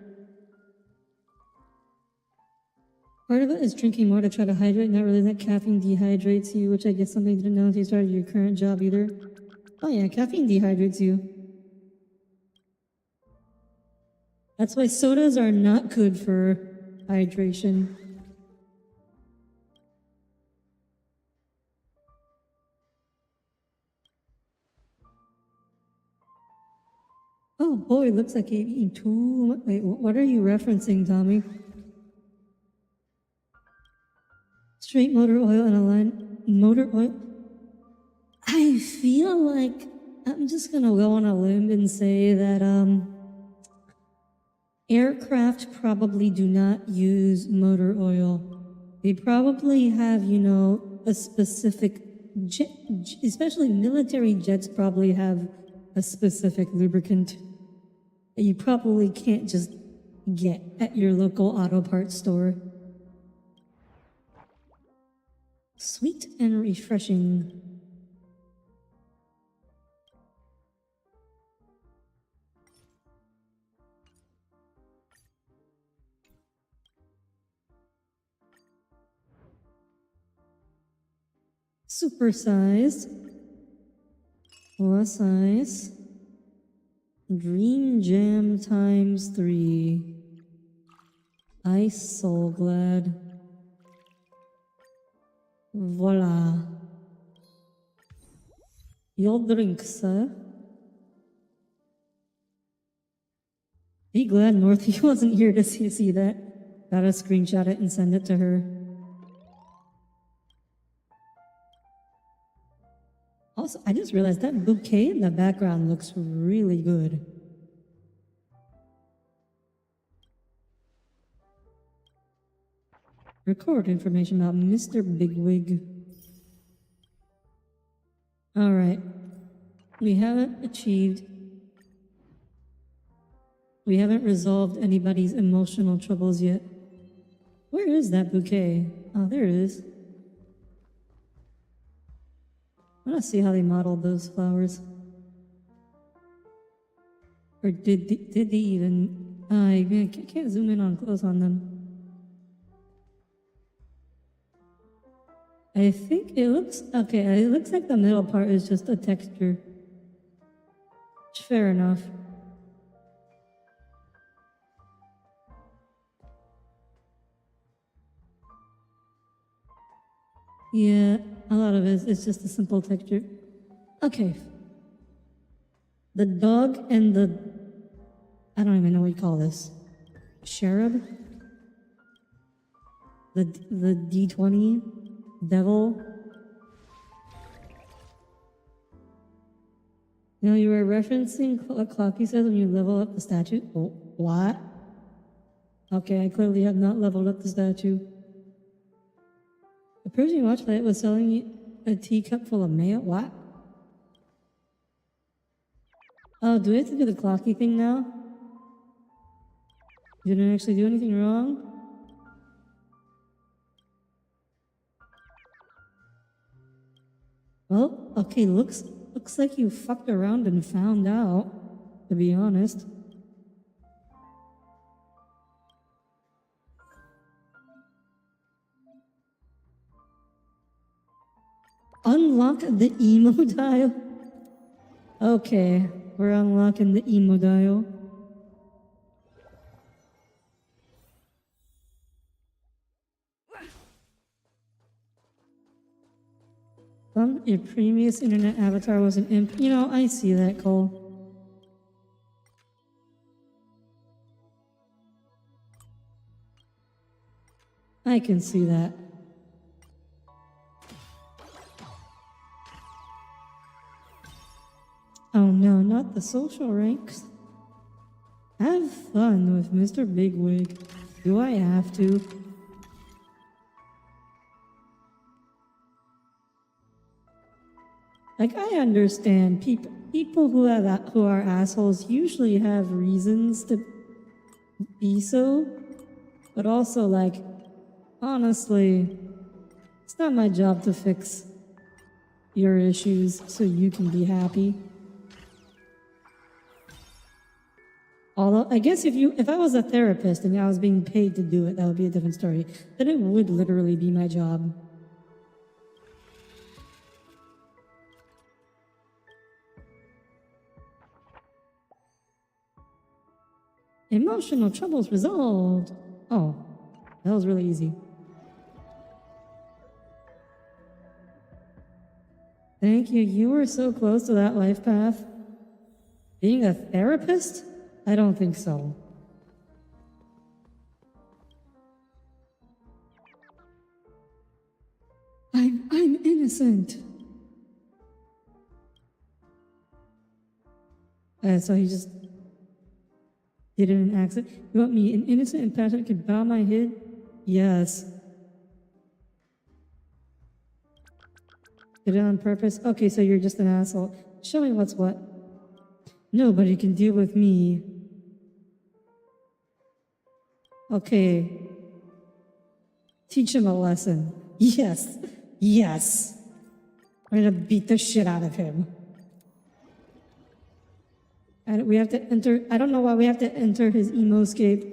Part of it is drinking more to try to hydrate, not really that caffeine dehydrates you, which I guess something you didn't know until you started your current job either. Oh yeah, caffeine dehydrates you. That's why sodas are not good for hydration. Oh boy, looks like you've eaten too much. Wait, what are you referencing, Tommy? Straight motor oil and a line. Motor oil? I feel like I'm just gonna go on a limb and say that, aircraft probably do not use motor oil. They probably have, a specific jet, especially military jets probably have a specific lubricant that you probably can't just get at your local auto parts store. Sweet and refreshing. Supersized. Plus ice. Dream Jam times 3. Ice Soul Glad. Voila. Your drink, sir. Be glad Northy wasn't here to see that. Gotta screenshot it and send it to her. Also, I just realized that bouquet in the background looks really good. Record information about Mr. Bigwig. Alright. We haven't resolved anybody's emotional troubles yet. Where is that bouquet? Oh, there it is. I want to see how they modeled those flowers. Or did they even... I can't zoom in on close on them. I think it looks... Okay, it looks like the middle part is just a texture. Fair enough. Yeah, a lot of it's just a simple texture. Okay. The dog and the... I don't even know what you call this. Cherub? The D20? Devil? You know, you were referencing what Clocky says when you level up the statue. Oh, what? Okay, I clearly have not leveled up the statue. The person you watched that was selling you a teacup full of mayo? What? Oh, do we have to do the Clocky thing now? You didn't actually do anything wrong? Well, okay, looks like you fucked around and found out, to be honest. Unlock the emo dial? Okay, we're unlocking the emo dial. Your previous internet avatar was an imp. You know, I see that, Cole. I can see that. Oh no, not the social ranks. Have fun with Mr. Bigwig. Do I have to? Like, I understand people who are assholes usually have reasons to be so, but also, like, honestly, it's not my job to fix your issues so you can be happy. Although, I guess if I was a therapist and I was being paid to do it, that would be a different story. Then it would literally be my job. Emotional troubles resolved. Oh, that was really easy. Thank you. You were so close to that life path. Being a therapist? I don't think so. I'm innocent. So he just did it in an accident. You want me, an innocent and passionate, could bow my head? Yes. Did it on purpose? Okay, so you're just an asshole. Show me what's what. Nobody can deal with me. Okay. Teach him a lesson. Yes. Yes. I'm gonna beat the shit out of him. And we have to enter, I don't know why we have to enter his emoscape.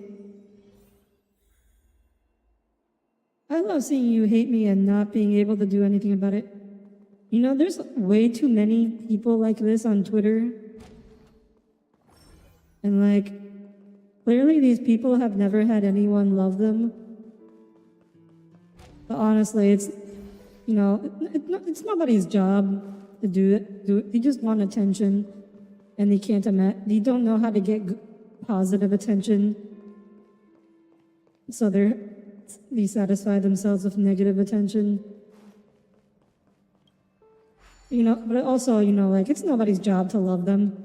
I love seeing you hate me and not being able to do anything about it. You know, there's way too many people like this on Twitter. And like, clearly these people have never had anyone love them. But honestly, it's, you know, it's nobody's job to do it. They just want attention, and they don't know how to get positive attention. So they satisfy themselves with negative attention. You know, but also, you know, like, it's nobody's job to love them.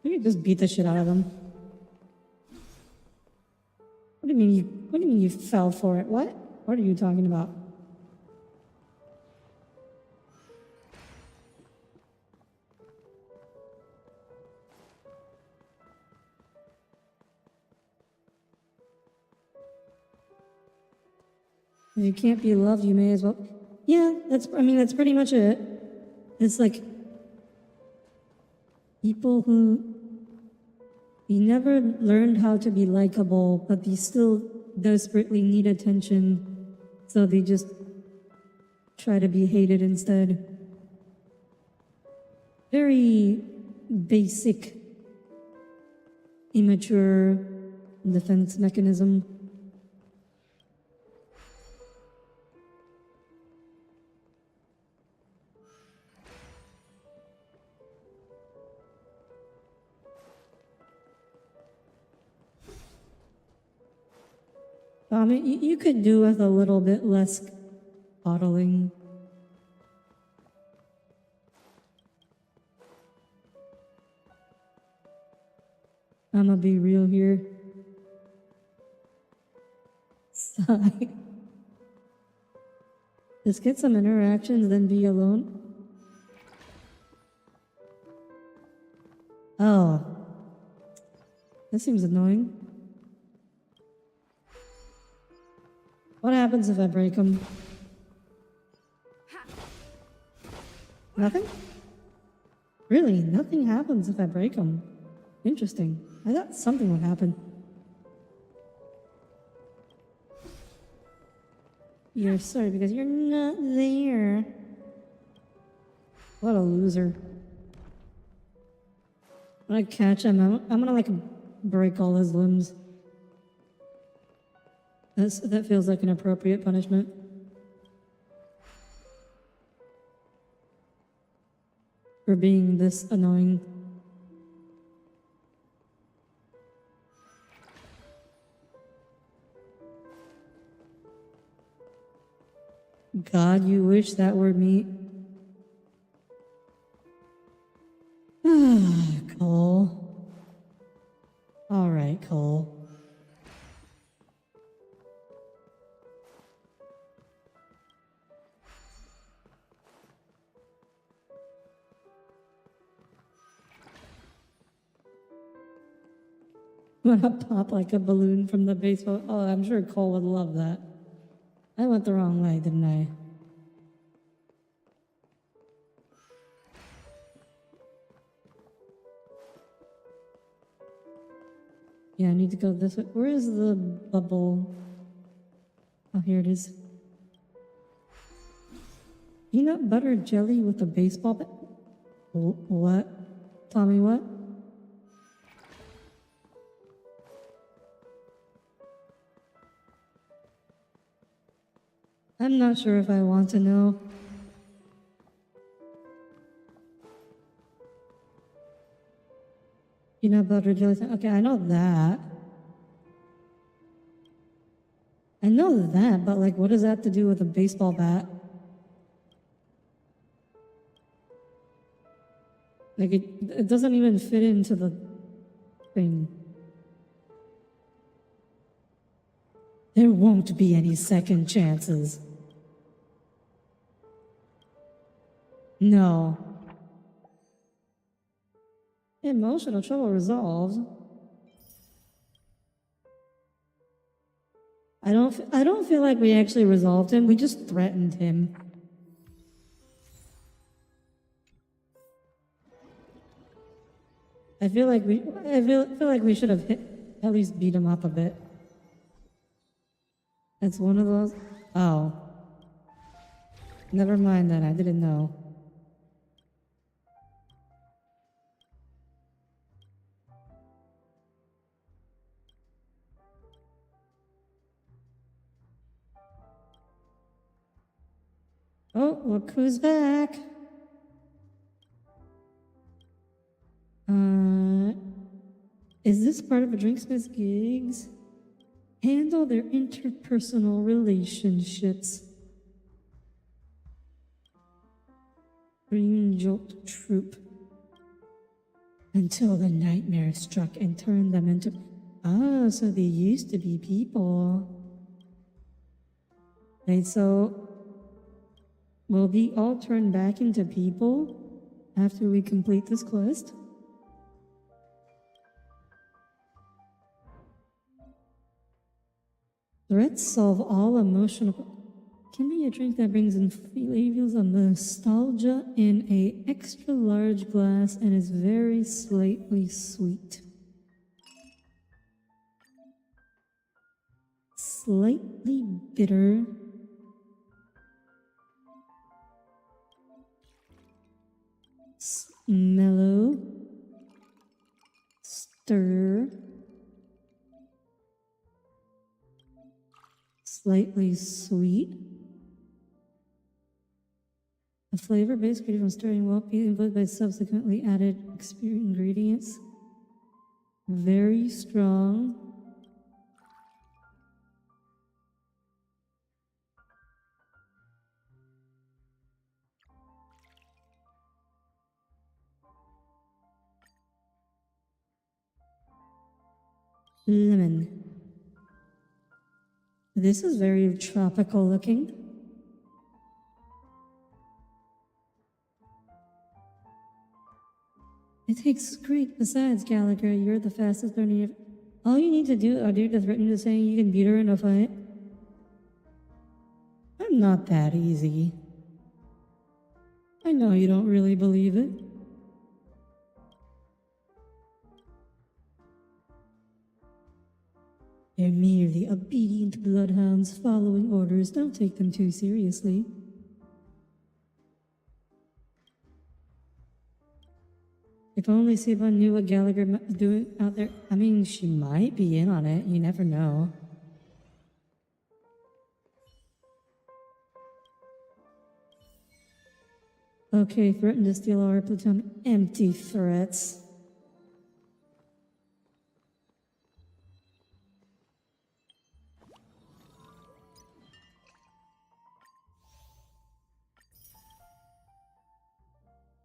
You can just beat the shit out of them. What do you mean you fell for it? What? What are you talking about? If you can't be loved, you may as well. Yeah, that's pretty much it. It's like people who never learned how to be likable, but they still desperately need attention. So they just try to be hated instead. Very basic, immature defense mechanism. You could do with a little bit less coddling. I'm gonna be real here. Sigh. Just get some interactions, then be alone. Oh. That seems annoying. What happens if I break them? Nothing? Really, nothing happens if I break them. Interesting. I thought something would happen. You're sorry because you're not there. What a loser. When I catch him, I'm gonna like break all his limbs. That feels like an appropriate punishment. For being this annoying. God, you wish that were me. Cole. All right, Cole. I'm gonna pop like a balloon from the baseball. Oh, I'm sure Cole would love that. I went the wrong way, didn't I? Yeah, I need to go this way. Where is the bubble? Oh, here it is. Peanut butter jelly with a baseball bat? What? Tommy, what? I'm not sure if I want to know. Peanut butter jelly. Okay, I know that. I know that, but like, what does that have to do with a baseball bat? Like, it doesn't even fit into the thing. There won't be any second chances. No. Emotional trouble resolved. I don't feel like we actually resolved him. We just threatened him. I feel like we should have at least beat him up a bit. It's one of those. Oh. Never mind that, I didn't know. Oh, look who's back. Is this part of a drinksmith's gigs? Handle their interpersonal relationships. Green Jolt Troop. Until the nightmare struck and turned them into... Ah, so they used to be people. Right, so... will we all turn back into people after we complete this quest? Threats solve all emotional... Give me a drink that brings in flavors of nostalgia in a extra large glass and is very slightly sweet. Slightly bitter. Mellow. Stir. Slightly sweet. A flavor base created from stirring will be influenced by subsequently added ingredients. Very strong. Lemon. This is very tropical looking. It tastes great. Besides, Gallagher, you're the fastest learning. All you need to do, Audire is written to saying you can beat her in a fight. I'm not that easy. I know you don't really believe it. They're merely obedient bloodhounds following orders. Don't take them too seriously. If only Siobhan knew what Gallagher was doing out there. I mean, she might be in on it. You never know. Okay, threaten to steal our platoon. Empty threats.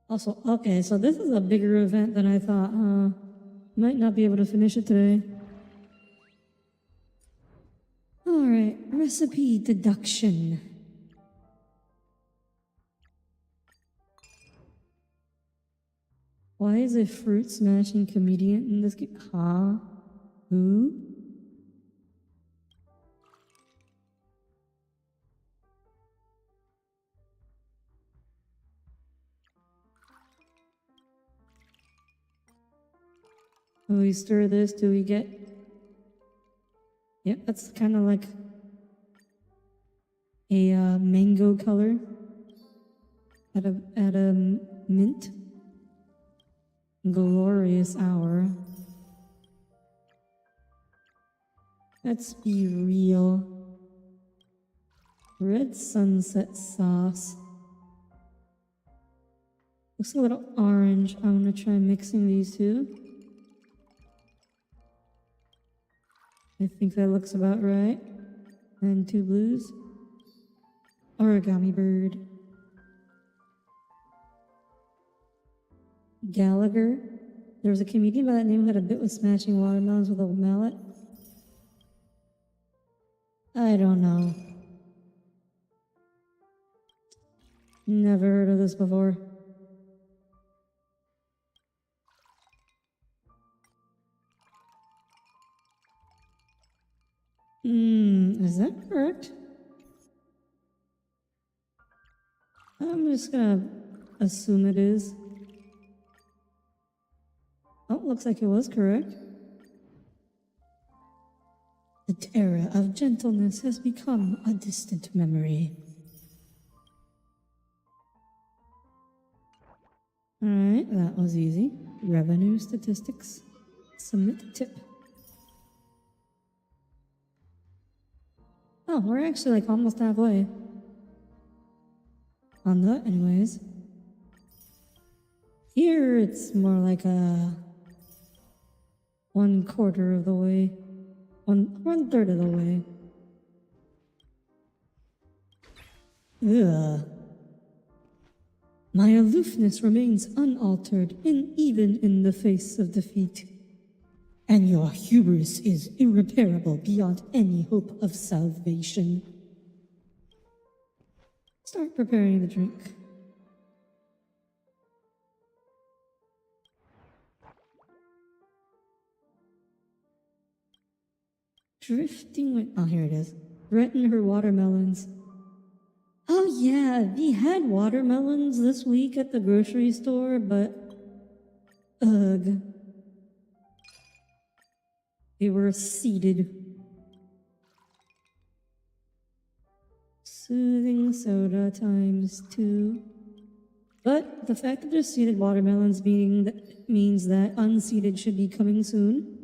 Also, okay, so this is a bigger event than I thought. Might not be able to finish it today. Alright, recipe deduction. Why is a fruit smashing comedian in this game? Huh? Who? When we stir this, do we get... Yep, that's kind of like a mango color at a mint. Glorious hour. Let's be real. Red sunset sauce. Looks a little orange. I'm gonna try mixing these two. I think that looks about right. And two blues. Origami bird. Gallagher. There was a comedian by that name who had a bit with smashing watermelons with a mallet. I don't know. Never heard of this before. Is that correct? I'm just gonna assume it is. Oh, looks like it was correct. The era of gentleness has become a distant memory. Alright, that was easy. Revenue statistics. Submit tip. Oh, we're actually like almost halfway. On that, anyways. Here it's more like a 1/4 of the way. One third of the way. Ugh. My aloofness remains unaltered, even in the face of defeat. And your hubris is irreparable beyond any hope of salvation. Start preparing the drink. Drifting with... Oh, here it is. Threaten her watermelons. Oh yeah, we had watermelons this week at the grocery store, but... Ugh. They were seeded. Soothing soda ×2. But the fact that they're seeded watermelons means that unseeded should be coming soon.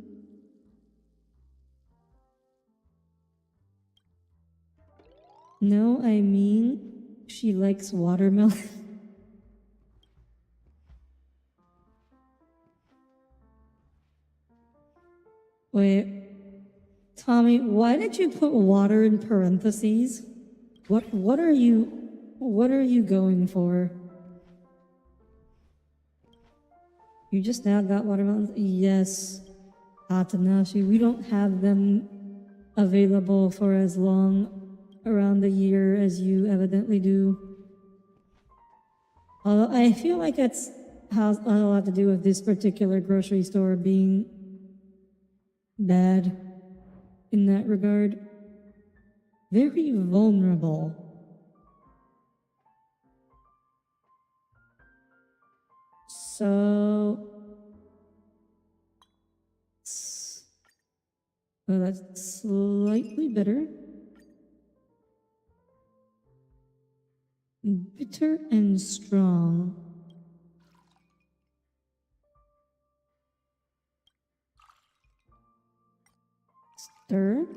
No, I mean, she likes watermelon. Wait, Tommy, why did you put water in parentheses? What are you going for? You just now got watermelons? Yes, Atanashi, we don't have them available for as long around the year as you evidently do. Although I feel like it's has a lot to do with this particular grocery store being bad in that regard. Very vulnerable. So... Well, that's slightly better. Bitter and strong. Stir.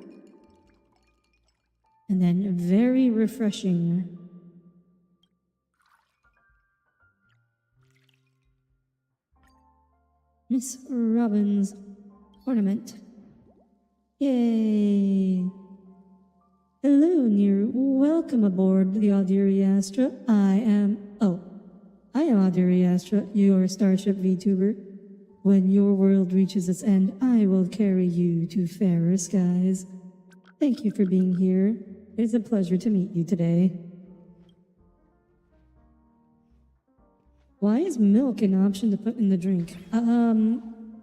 And then very refreshing. Miss Robin's ornament. Yay! Hello, Neru. Welcome aboard the Audire Astra. I am Audire Astra, your starship vtuber. When your world reaches its end, I will carry you to fairer skies. Thank you for being here. It's a pleasure to meet you today. Why is milk an option to put in the drink?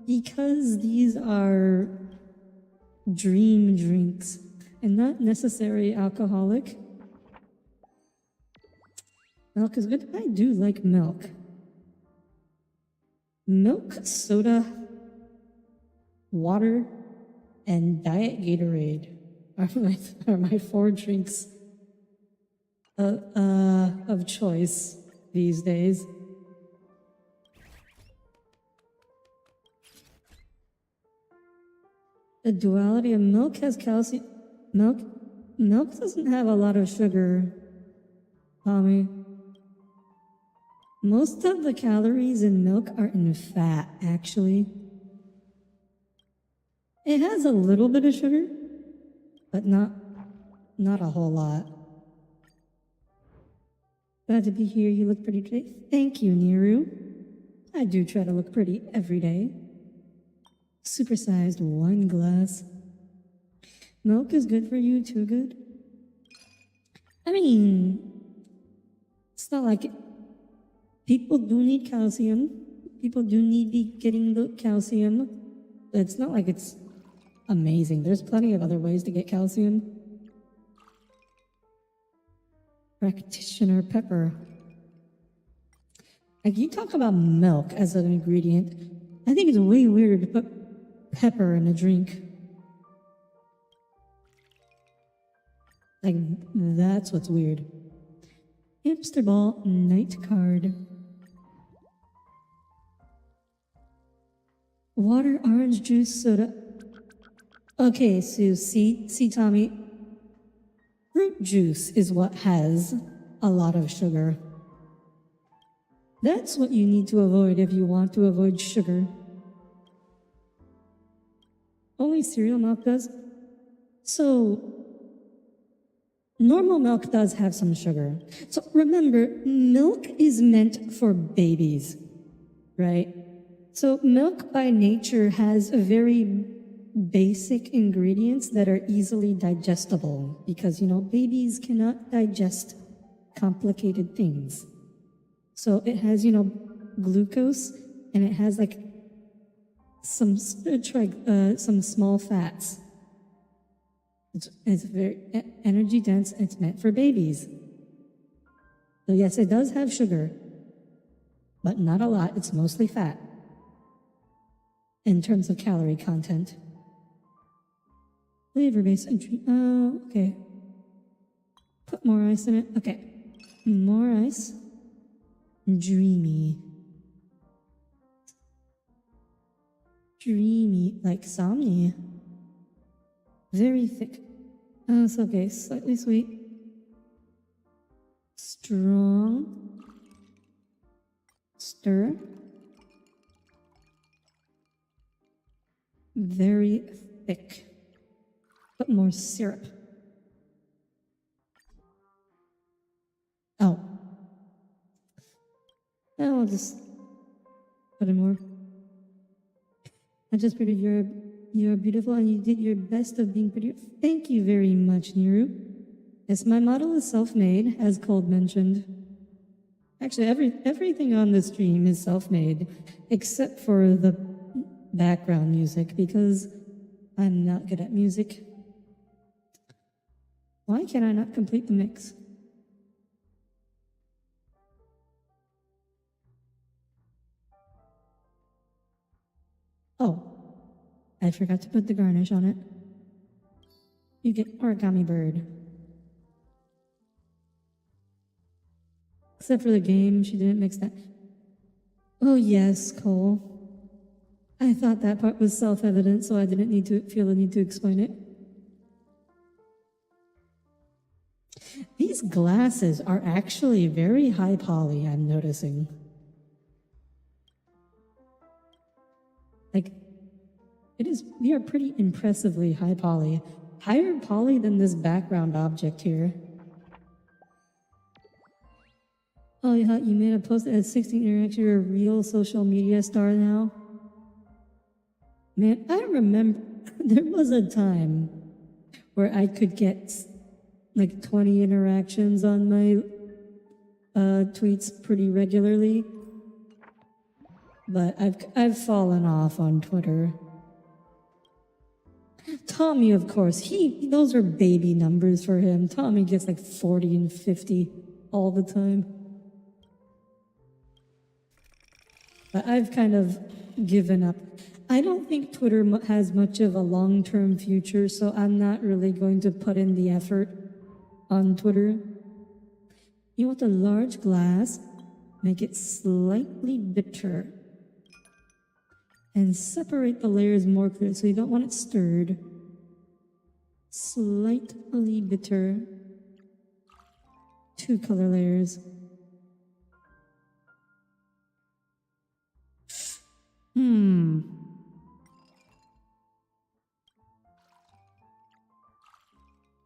Because these are dream drinks and not necessarily alcoholic. Milk is good. I do like milk. Milk, soda, water, and Diet Gatorade are my 4 drinks of choice these days. The duality of milk has calcium. Milk doesn't have a lot of sugar, Tommy. Most of the calories in milk are in fat, actually. It has a little bit of sugar, but not a whole lot. Glad to be here. You look pretty today. Thank you, Neru. I do try to look pretty every day. Supersized wine glass. Milk is good for you, too good? I mean, it's not like people do need calcium. People do need to be getting the calcium. It's not like it's amazing. There's plenty of other ways to get calcium. Practitioner pepper. Like, you talk about milk as an ingredient. I think it's way weird to put pepper in a drink. Like, that's what's weird. Hamster ball night card. Water, orange juice, soda. Okay, so see, Tommy. Fruit juice is what has a lot of sugar. That's what you need to avoid if you want to avoid sugar. Only cereal milk does. So, normal milk does have some sugar. So remember, milk is meant for babies, right? So milk by nature has a very basic ingredients that are easily digestible because, babies cannot digest complicated things. So it has, glucose and it has like some small fats. It's very energy dense. It's meant for babies. So yes, it does have sugar, but not a lot. It's mostly fat in terms of calorie content. Flavor-based entry. Oh, okay. Put more ice in it. Okay. More ice. Dreamy. Dreamy, like Somni. Very thick. Oh, it's okay. Slightly sweet. Strong. Stir. Very thick. Put more syrup. Oh. I'll just put in more. I just pretty. You're beautiful and you did your best of being pretty. Thank you very much, Niru. Yes, my model is self-made, as Cold mentioned. Actually, everything on this stream is self-made, except for the background music, because I'm not good at music. Why can I not complete the mix? Oh, I forgot to put the garnish on it. You get origami bird. Except for the game, she didn't mix that. Oh yes, Cole. I thought that part was self-evident, so I didn't feel the need to explain it. These glasses are actually very high poly, I'm noticing. Like, they are pretty impressively high poly. Higher poly than this background object here. Oh, yeah, you made a post that had 16 interactions. You're a real social media star now. Man, I remember there was a time where I could get like 20 interactions on my tweets pretty regularly. But I've fallen off on Twitter. Tommy, of course, those are baby numbers for him. Tommy gets like 40 and 50 all the time. But I've kind of given up. I don't think Twitter has much of a long-term future, so I'm not really going to put in the effort on Twitter. You want a large glass, make it slightly bitter, and separate the layers more clearly, so you don't want it stirred. Slightly bitter. 2 color layers.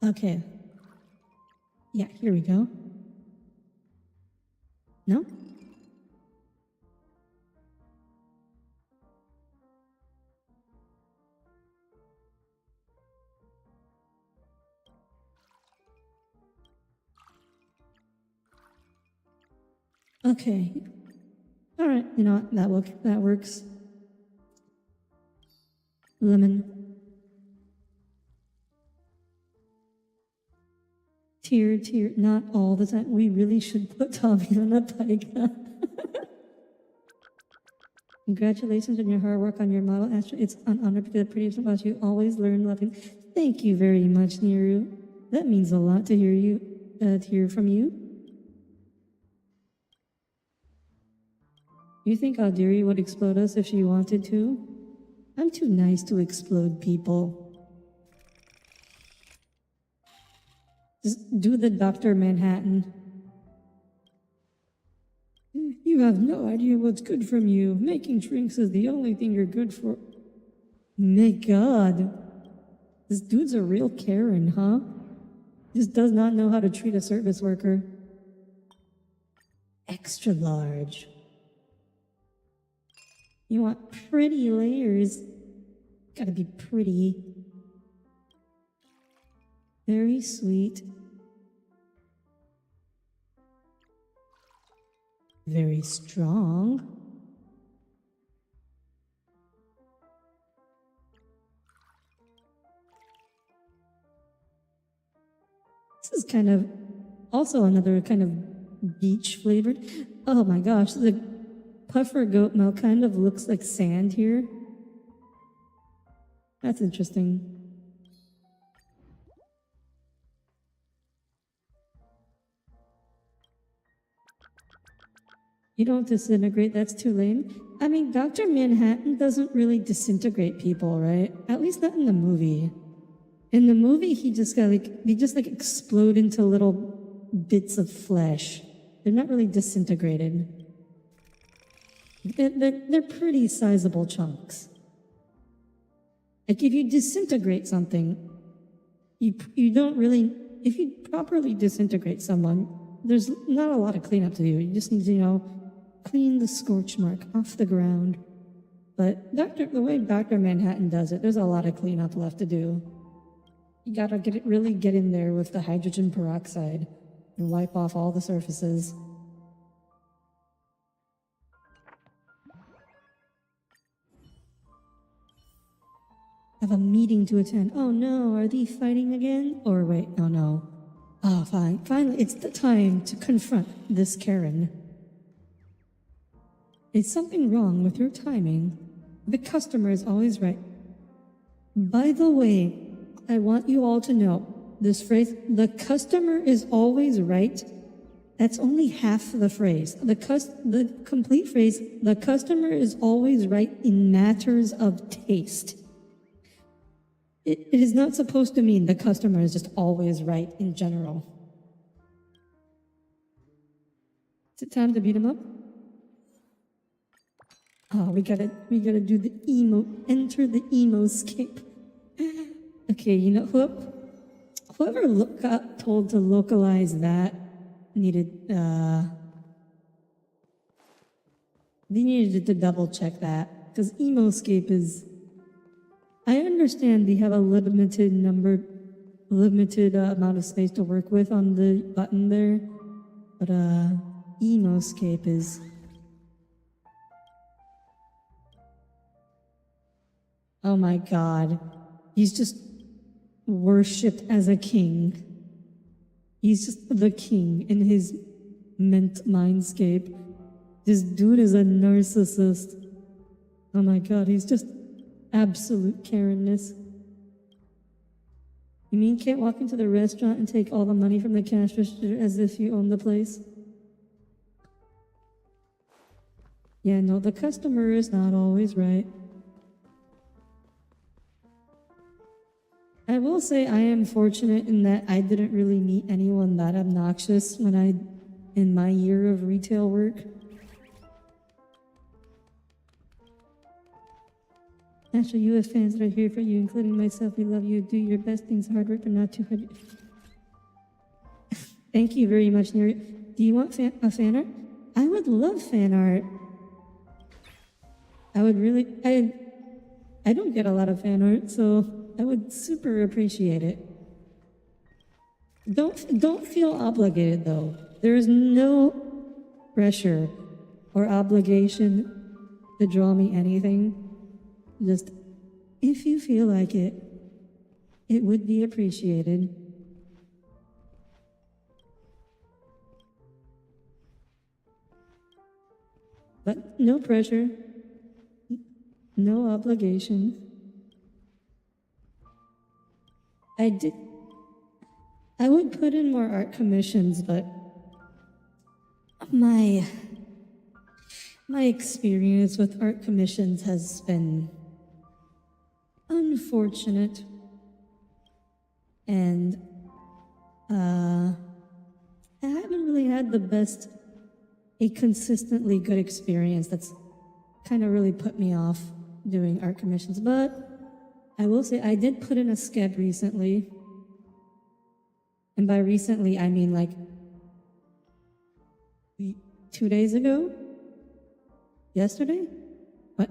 Okay. Yeah, here we go. No? Okay. All right, you know what? That works. Lemon. Tear, not all the time. We really should put Tommy on a pike. Congratulations on your hard work on your model, Astra. It's an honor because the prettiest about you always learn loving. Thank you very much, Niru. That means a lot to hear from you. You think Audire would explode us if she wanted to? I'm too nice to explode people. Just do the Dr. Manhattan. You have no idea what's good from you. Making drinks is the only thing you're good for. My God. This dude's a real Karen, huh? Just does not know how to treat a service worker. Extra large. You want pretty layers. Gotta be pretty. Very sweet. Very strong. This is kind of also another kind of beach flavored. Oh my gosh, the puffer goat milk kind of looks like sand here. That's interesting. You don't disintegrate, that's too lame. I mean, Dr. Manhattan doesn't really disintegrate people, right? At least not in the movie. In the movie, they just explode into little bits of flesh. They're not really disintegrated. They're pretty sizable chunks. Like if you disintegrate something, you don't really, if you properly disintegrate someone, there's not a lot of cleanup to do. You just need to, clean the scorch mark off the ground. But the way Dr. Manhattan does it, there's a lot of cleanup left to do. You gotta really get in there with the hydrogen peroxide and wipe off all the surfaces. Have a meeting to attend. Oh no, are they fighting again? Or wait, oh no. Oh, fine. Finally, it's the time to confront this Karen. Is something wrong with your timing? The customer is always right. By the way, I want you all to know this phrase, the customer is always right, that's only half the phrase. The complete phrase, the customer is always right in matters of taste. It is not supposed to mean the customer is just always right in general. Is it time to beat him up? Oh, we gotta do the enter the emo-scape. Okay, whoever got told to localize that needed, they needed to double check that, because emo-scape is, I understand they have a limited amount of space to work with on the button there, but emo-scape is, oh my God, he's just worshipped as a king. He's just the king in his mindscape. This dude is a narcissist. Oh my God, he's just absolute Karenness. You mean can't walk into the restaurant and take all the money from the cash register as if you own the place? Yeah, no, the customer is not always right. I will say I am fortunate in that I didn't really meet anyone that obnoxious in my year of retail work. Astra, you have fans that are here for you, including myself. We love you. Do your best things, hard work, but not too hard. Thank you very much, Neri. Do you want a fan art? I would love fan art. I would really, I don't get a lot of fan art, so I would super appreciate it. Don't feel obligated though. There is no pressure or obligation to draw me anything. Just if you feel like it, it would be appreciated. But no pressure, no obligation. I would put in more art commissions, but my experience with art commissions has been unfortunate. And I haven't really had a consistently good experience. That's kind of really put me off doing art commissions. But I will say I did put in a skeb recently. And by recently, I mean like 2 days ago? Yesterday? What?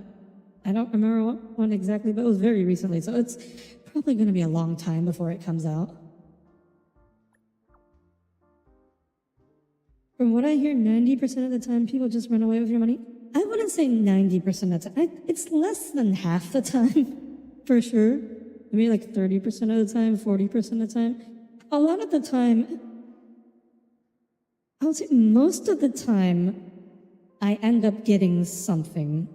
I don't remember what one exactly, but it was very recently. So it's probably going to be a long time before it comes out. From what I hear, 90% of the time, people just run away with your money. I wouldn't say 90% of the time. It's less than half the time, for sure. Maybe like 30% of the time, 40% of the time. A lot of the time, I would say most of the time, I end up getting something.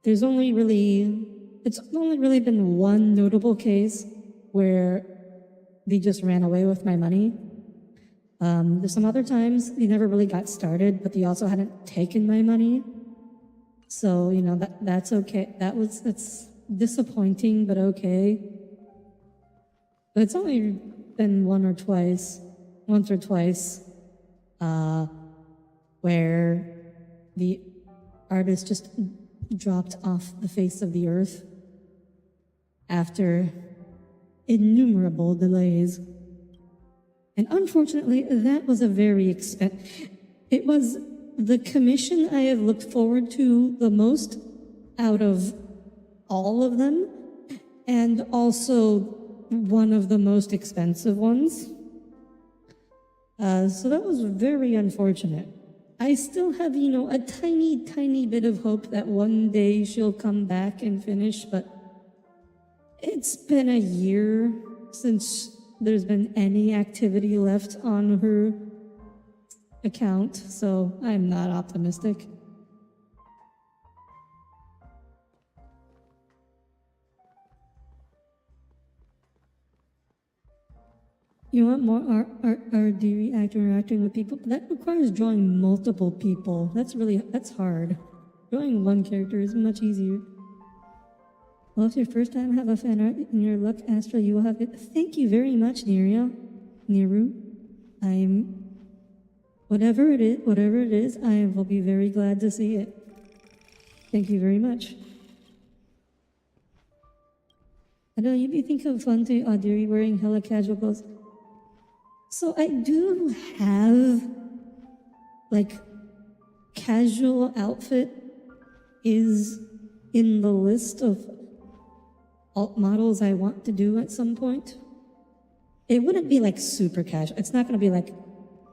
It's only really been one notable case where they just ran away with my money. There's some other times they never really got started, but they also hadn't taken my money. So, you know, that's okay. It's disappointing, but okay. But it's only been once or twice, where the artist just dropped off the face of the earth after innumerable delays. And unfortunately, that was a very it was the commission I have looked forward to the most out of all of them, and also one of the most expensive ones. So that was very unfortunate. I still have, you know, a tiny, tiny bit of hope that one day she'll come back and finish, but it's been a year since there's been any activity left on her account, so I'm not optimistic. You want more Audire Astra interacting with people? That requires drawing multiple people. That's hard. Drawing one character is much easier. Well, if your first time have a fan art in your luck, Astra, you will have it. Thank you very much, Niru. Whatever it is, I will be very glad to see it. Thank you very much. I know you think of fun to Audire wearing hella casual clothes. So I do have, like, casual outfit is in the list of alt models I want to do at some point. It wouldn't be like super casual. It's not going to be like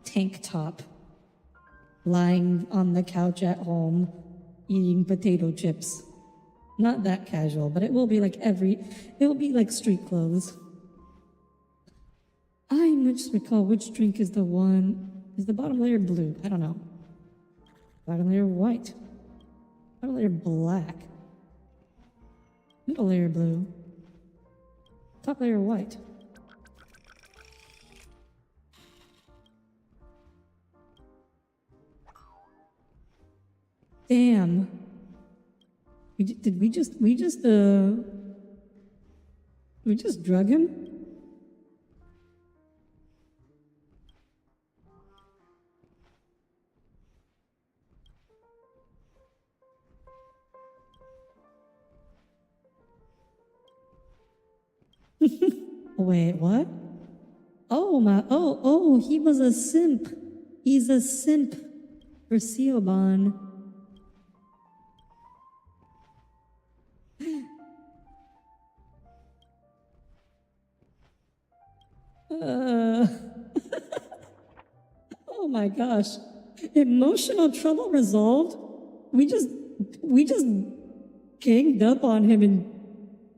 tank top, lying on the couch at home, eating potato chips. Not that casual, but it will be like it will be like street clothes. I must recall which drink is the one. Is the bottom layer blue? I don't know. Bottom layer white. Bottom layer black. Middle layer blue. Top layer white. Damn. Did we just drug him? Wait, what? Oh, he was a simp. He's a simp for Siobhan. Oh my gosh. Emotional trouble resolved? We just ganged up on him and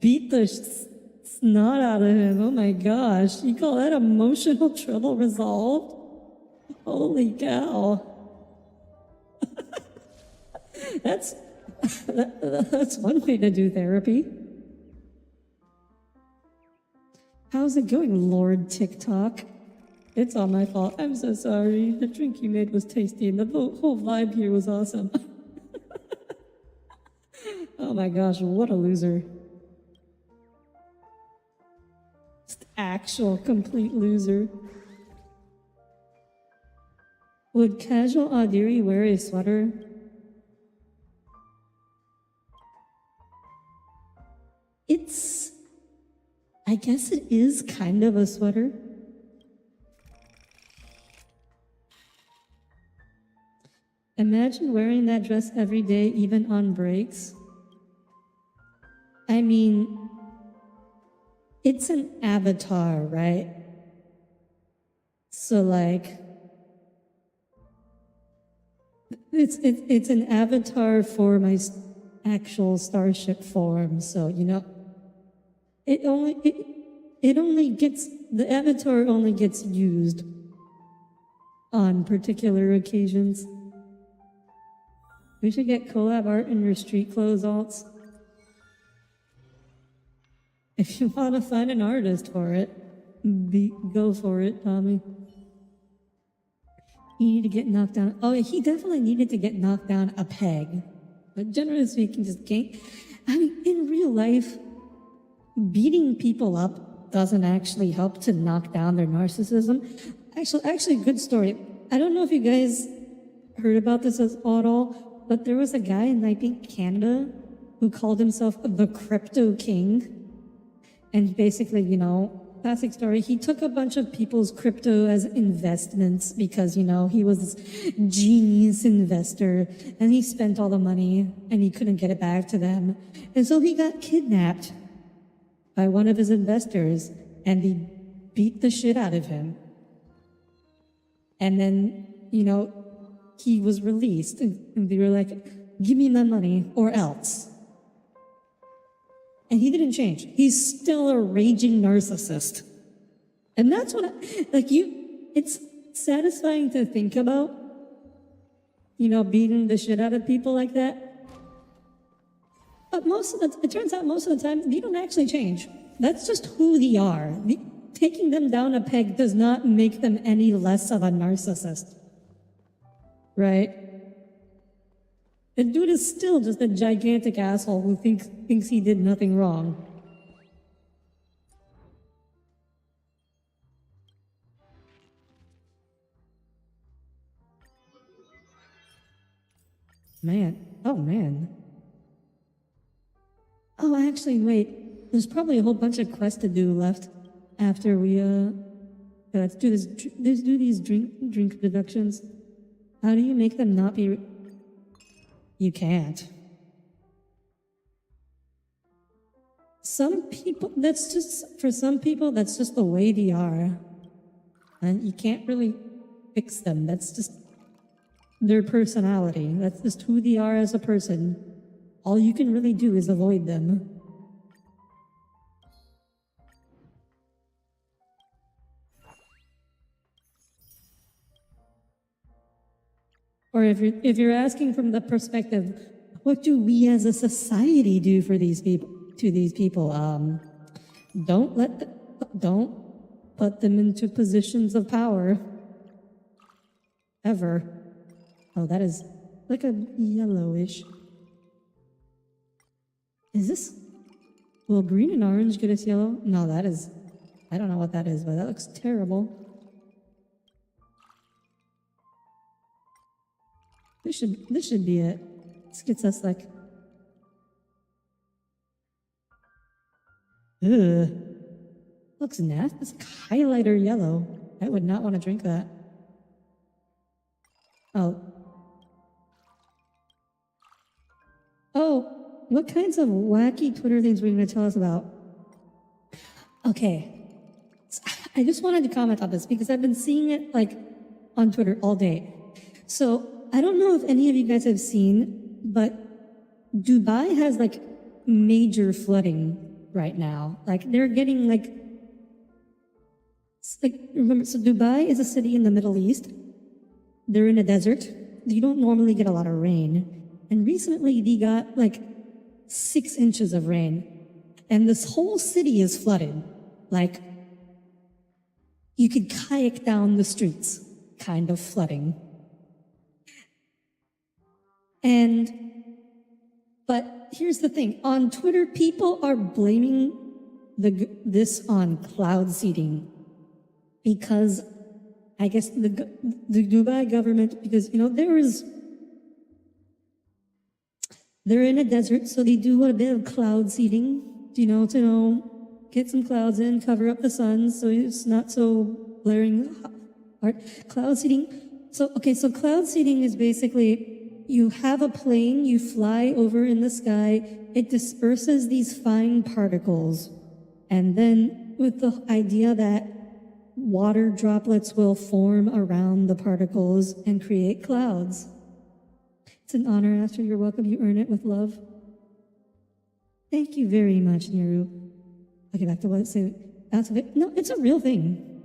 beat the snot out of him. Oh my gosh. You call that emotional trouble resolved? Holy cow. That's one way to do therapy. How's it going, Lord TikTok? It's all my fault. I'm so sorry. The drink you made was tasty and the whole vibe here was awesome. Oh my gosh, what a loser. Actual complete loser. Would casual Audire wear a sweater? I guess it is kind of a sweater. Imagine wearing that dress every day, even on breaks. I mean, it's an avatar, right? So like, it's an avatar for my actual starship form. So it only gets the avatar only gets used on particular occasions. We should get collab art in your street clothes alts. If you want to find an artist for it, go for it, Tommy. He needed to get knocked down. Oh, he definitely needed to get knocked down a peg. But generally speaking, just gain. I mean, in real life, beating people up doesn't actually help to knock down their narcissism. Actually, good story. I don't know if you guys heard about this at all, but there was a guy in, I think, Canada who called himself the Crypto King. And basically, classic story, he took a bunch of people's crypto as investments because, he was this genius investor and he spent all the money and he couldn't get it back to them. And so he got kidnapped by one of his investors and they beat the shit out of him. And then, he was released and they were like, give me my money or else. And he didn't change. He's still a raging narcissist. And that's what it's satisfying to think about, beating the shit out of people like that. But it turns out most of the time, they don't actually change. That's just who they are. Taking them down a peg does not make them any less of a narcissist. Right? The dude is still just a gigantic asshole who thinks he did nothing wrong. Man. Oh, man. Oh, actually, wait. There's probably a whole bunch of quests to do left after we, let's do this. Let's do these drink deductions. How do you make them not be... You can't. Some people, for some people, that's just the way they are. And you can't really fix them. That's just their personality. That's just who they are as a person. All you can really do is avoid them. Or if you're asking from the perspective, what do we as a society do for these people? To these people, don't put them into positions of power. Ever. Oh, that is like a yellowish. Is this? Will green and orange get us yellow? No, that is. I don't know what that is, but that looks terrible. This should be it. This gets us like. Ugh. Looks nasty. It's highlighter yellow. I would not want to drink that. Oh. Oh, what kinds of wacky Twitter things were you going to tell us about? Okay. So I just wanted to comment on this because I've been seeing it like on Twitter all day. So I don't know if any of you guys have seen, but Dubai has like major flooding right now. Like they're getting remember, so Dubai is a city in the Middle East. They're in a desert. You don't normally get a lot of rain. And recently they got like 6 inches of rain. And this whole city is flooded. Like you could kayak down the streets, kind of flooding. But here's the thing. On Twitter, people are blaming this on cloud seeding because I guess the Dubai government, because they're in a desert, so they do a bit of cloud seeding, to get some clouds in, cover up the sun, so it's not so blaring hard. Cloud seeding. So cloud seeding is basically you have a plane, you fly over in the sky, it disperses these fine particles, and then with the idea that water droplets will form around the particles and create clouds. It's an honor, Astra. You're welcome. You earn it with love. Thank you very much, Neru. Okay, back to what it said. No, it's a real thing.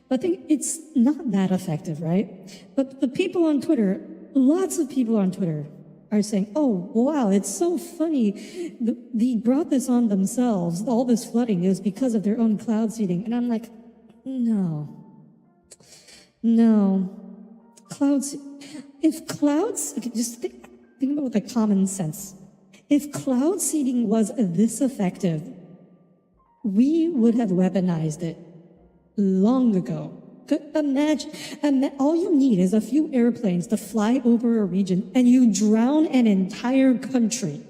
But I think it's not that effective, right? But the people on Twitter, lots of people on Twitter are saying, oh, wow, it's so funny. They brought this on themselves. All this flooding is because of their own cloud seeding. And I'm like, no. If clouds, okay, just think about the common sense. If cloud seeding was this effective, we would have weaponized it long ago. Imagine, all you need is a few airplanes to fly over a region and you drown an entire country.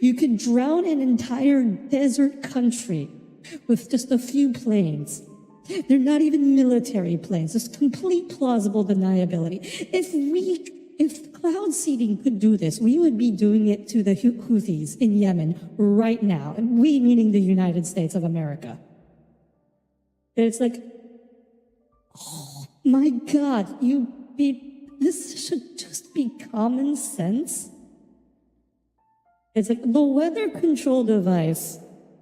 You could drown an entire desert country with just a few planes. They're not even military planes. It's complete plausible deniability. If cloud seeding could do this, we would be doing it to the Houthis in Yemen right now. And we meaning the United States of America. It's like, oh my God, this should just be common sense. It's like the weather control device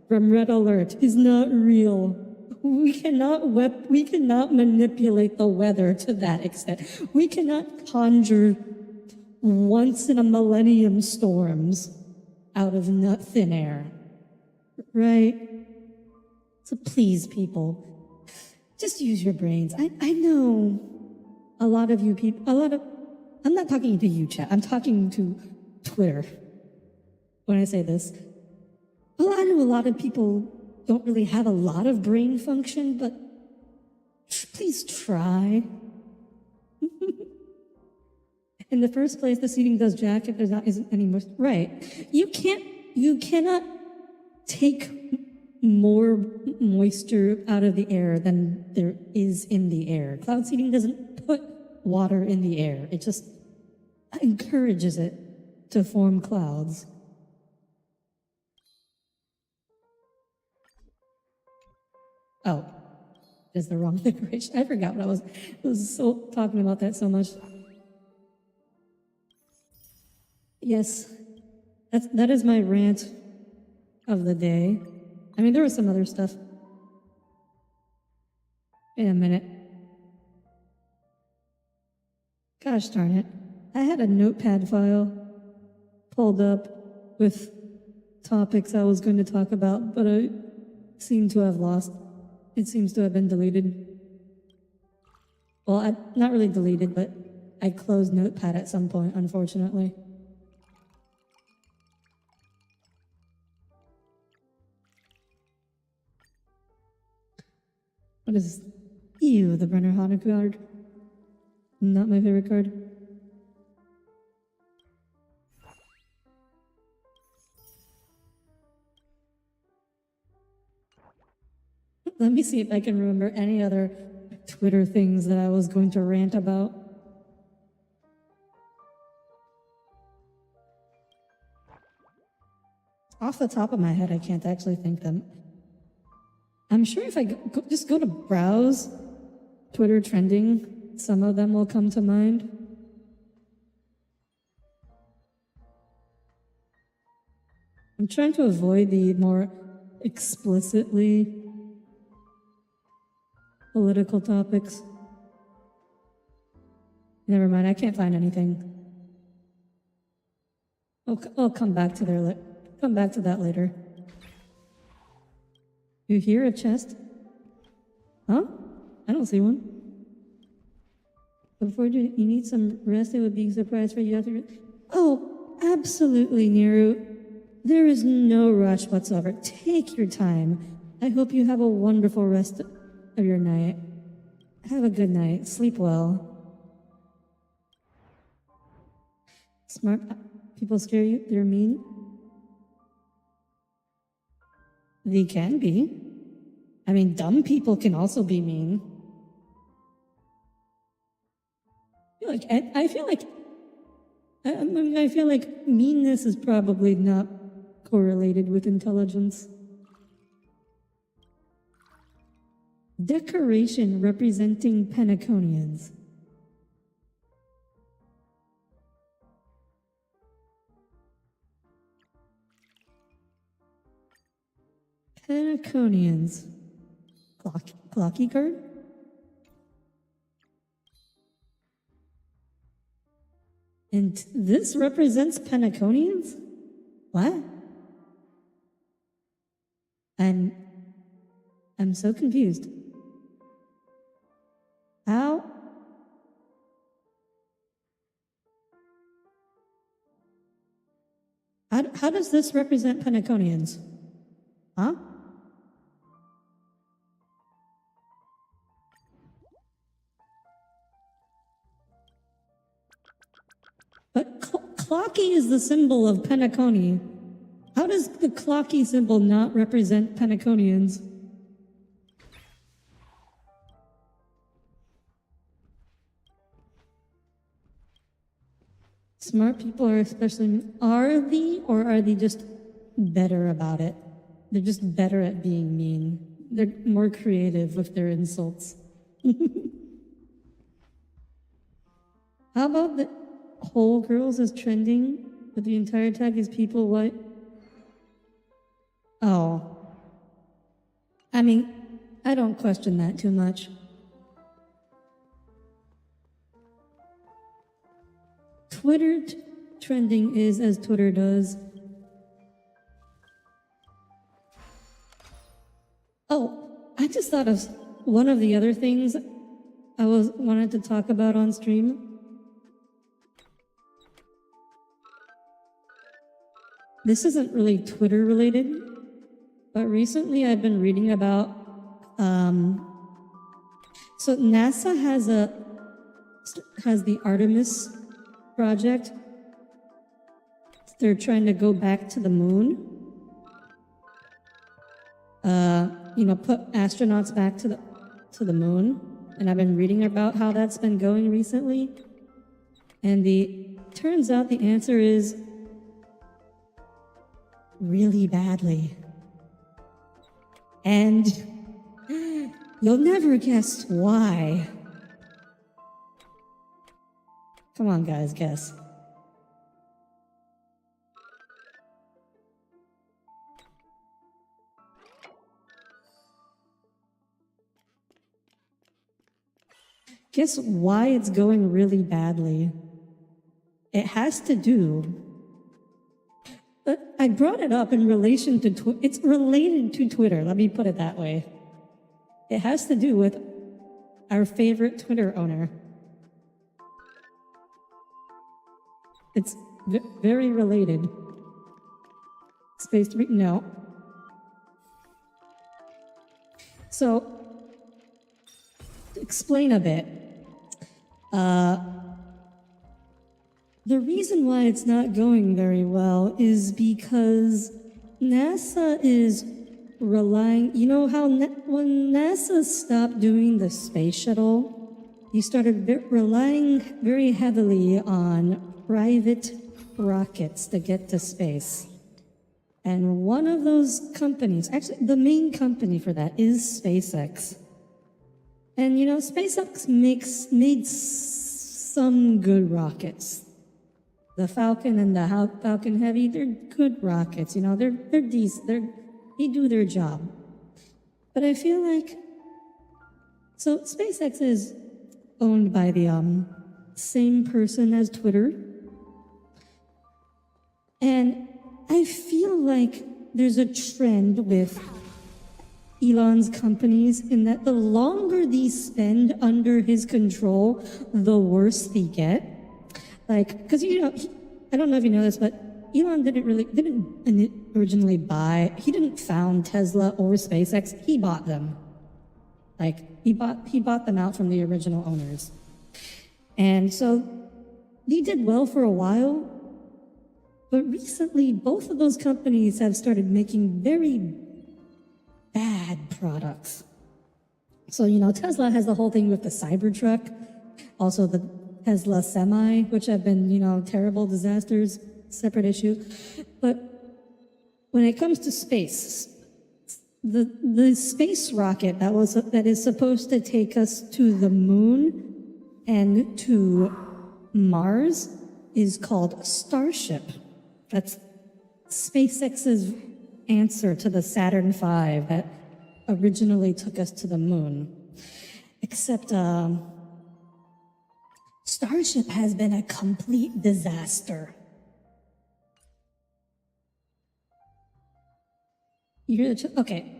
from Red Alert is not real. We cannot manipulate the weather to that extent. We cannot conjure once in a millennium storms out of thin air. Right? So please, people, just use your brains. I know a lot of you people, I'm not talking to you, chat. I'm talking to Twitter when I say this. Well, I know a lot of people don't really have a lot of brain function, but please try. In the first place, the seeding does jack if isn't any more. Right. You cannot take more moisture out of the air than there is in the air. Cloud seeding doesn't put water in the air. It just encourages it to form clouds. Oh, that's the wrong decoration. I forgot what I was so talking about that so much. Yes, that is my rant of the day. I mean, there was some other stuff. Wait a minute. Gosh darn it. I had a notepad file pulled up with topics I was going to talk about, but I seem to have lost. It seems to have been deleted. Well, not really deleted, but I closed Notepad at some point, unfortunately. What is this? Ew, the Brenner Hanukkah card. Not my favorite card. Let me see if I can remember any other Twitter things that I was going to rant about. Off the top of my head, I can't actually think them. I'm sure if I just go to browse Twitter trending, some of them will come to mind. I'm trying to avoid the more explicitly political topics. Never mind, I can't find anything. I'll come back to that later. You hear a chest? Huh? I don't see one. But before you need some rest, it would be a surprise for you after. Oh, absolutely, Neru. There is no rush whatsoever. Take your time. I hope you have a wonderful rest of your night. Have a good night. Sleep well. Smart people scare you? They're mean? They can be. I mean, dumb people can also be mean. I feel like meanness is probably not correlated with intelligence. Decoration representing Penaconians. Penaconians. Clocky card? And this represents Penaconians? What? I'm so confused. How? How does this represent Penaconians? Huh? But clocky is the symbol of Penacony. How does the clocky symbol not represent Penaconians? Smart people are especially, are they just better about it? They're just better at being mean. They're more creative with their insults. How about the whole girls is trending, but the entire tag is people what? Oh. I mean, I don't question that too much. Twitter trending is as Twitter does. Oh, I just thought of one of the other things I wanted to talk about on stream. This isn't really Twitter related, but recently I've been reading about, so NASA has the Artemis project. They're trying to go back to the moon. Put astronauts back to the moon. And I've been reading about how that's been going recently. And turns out the answer is really badly. And you'll never guess why. Come on, guys, guess. Guess why it's going really badly? It has to do. I brought it up in relation to it's related to Twitter, let me put it that way. It has to do with our favorite Twitter owner. It's very related. Space 3, no. So, to explain a bit. The reason why it's not going very well is because NASA is relying, you know how when NASA stopped doing the space shuttle, you started relying very heavily on private rockets to get to space. And one of those companies, actually the main company for that is SpaceX. And SpaceX made some good rockets. The Falcon and the Falcon Heavy, they're good rockets, they're decent, they do their job. But I feel like, so SpaceX is owned by the same person as Twitter. And I feel like there's a trend with Elon's companies in that the longer they spend under his control, the worse they get. Like, because I don't know if you know this, but Elon didn't originally buy. He didn't found Tesla or SpaceX. He bought them. Like he bought them out from the original owners. And so he did well for a while, but recently both of those companies have started making very bad products. So, Tesla has the whole thing with the Cybertruck, also the Tesla Semi, which have been, terrible disasters, separate issue. But when it comes to space, the space rocket that is supposed to take us to the moon and to Mars is called Starship. That's SpaceX's answer to the Saturn V that originally took us to the moon. Except Starship has been a complete disaster. Okay,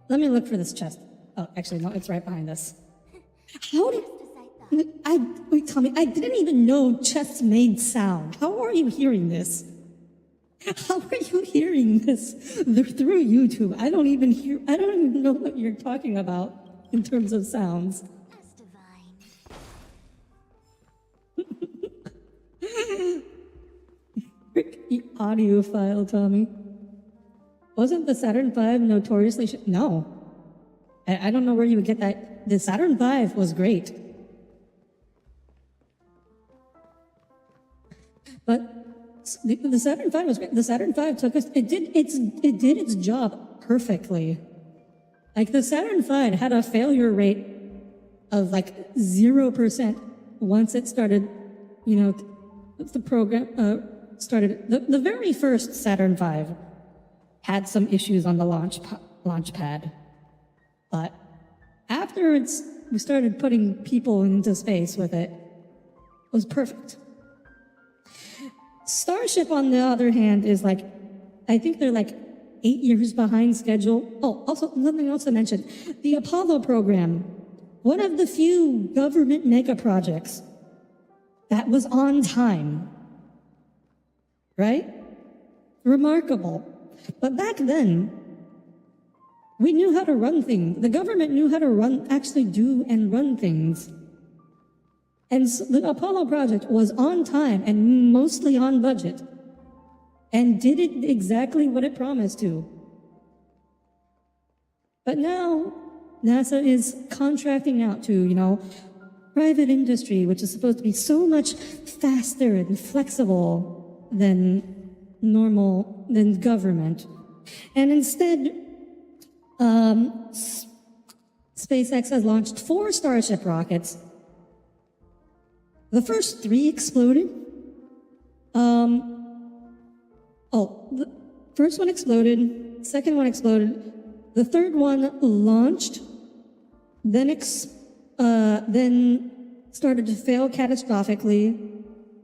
let me look for this chest. Oh, actually, no, it's right behind us. How did... Wait, Tommy, I didn't even know chests made sound. How are you hearing this? How are you hearing this through YouTube? I don't even know what you're talking about in terms of sounds. That's divine. The audio file, Tommy. Wasn't the Saturn V notoriously No. I don't know where you would get that. The Saturn V was great. But the Saturn V was great. The Saturn V took us, it did its job perfectly. Like the Saturn V had a failure rate of like 0% once it started, the program started. The very first Saturn V had some issues on the launch pad. But after we started putting people into space with it, it was perfect. Starship, on the other hand, is I think they're 8 years behind schedule. Oh, also, nothing else to mention. The Apollo program, one of the few government mega projects that was on time. Right? Remarkable. But back then, we knew how to run things. The government knew how to actually do and run things. And so the Apollo project was on time and mostly on budget and did it exactly what it promised to. But now NASA is contracting out to, private industry, which is supposed to be so much faster and flexible than government. And instead, SpaceX has launched 4 Starship rockets. The first 3 exploded. The first one exploded, second one exploded, the third one launched, then started to fail catastrophically.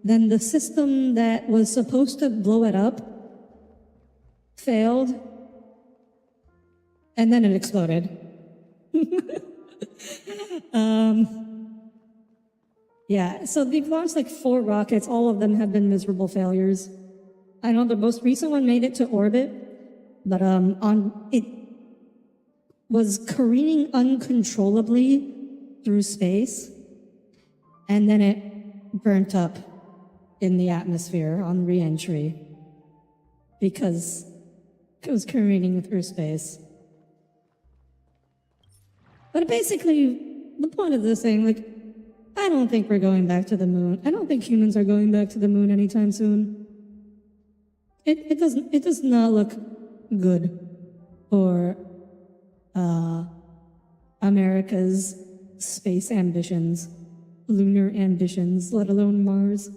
Then the system that was supposed to blow it up failed, and then it exploded. Yeah, so they've launched 4 rockets. All of them have been miserable failures. I know the most recent one made it to orbit, but it was careening uncontrollably through space, and then it burnt up in the atmosphere on re-entry because it was careening through space. But basically, the point of this thing, I don't think we're going back to the moon. I don't think humans are going back to the moon anytime soon. It does not look good for America's space ambitions, lunar ambitions, let alone Mars.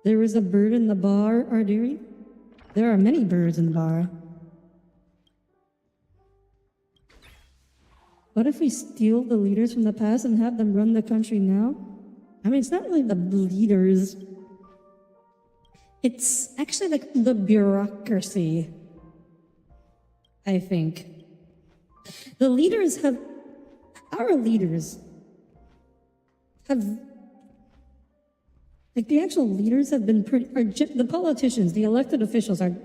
There was a bird in the bar, Audire. There are many birds in the bar. What if we steal the leaders from the past and have them run the country now? I mean, it's not really the leaders. It's actually the bureaucracy, I think. Our leaders have Like the actual leaders have been pretty, or the politicians, the elected officials are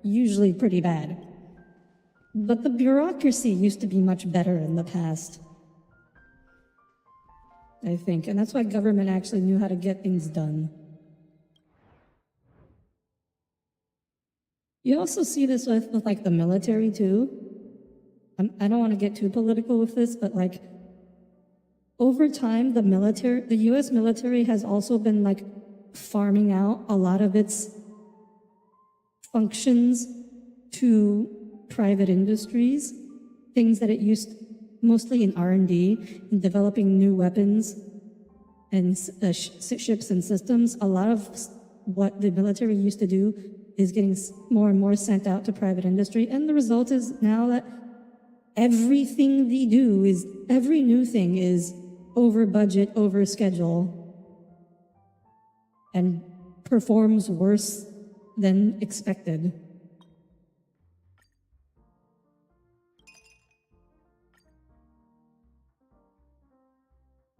usually pretty bad. But the bureaucracy used to be much better in the past. I think, and that's why government actually knew how to get things done. You also see this with like the military too. I don't want to get too political with this, but like over time, the US military has also been like farming out a lot of its functions to private industries, things that it used mostly in R&D, in developing new weapons and ships and systems. A lot of what the military used to do is getting more and more sent out to private industry, and the result is now that everything they do is, every new thing is over budget, over schedule, and performs worse than expected.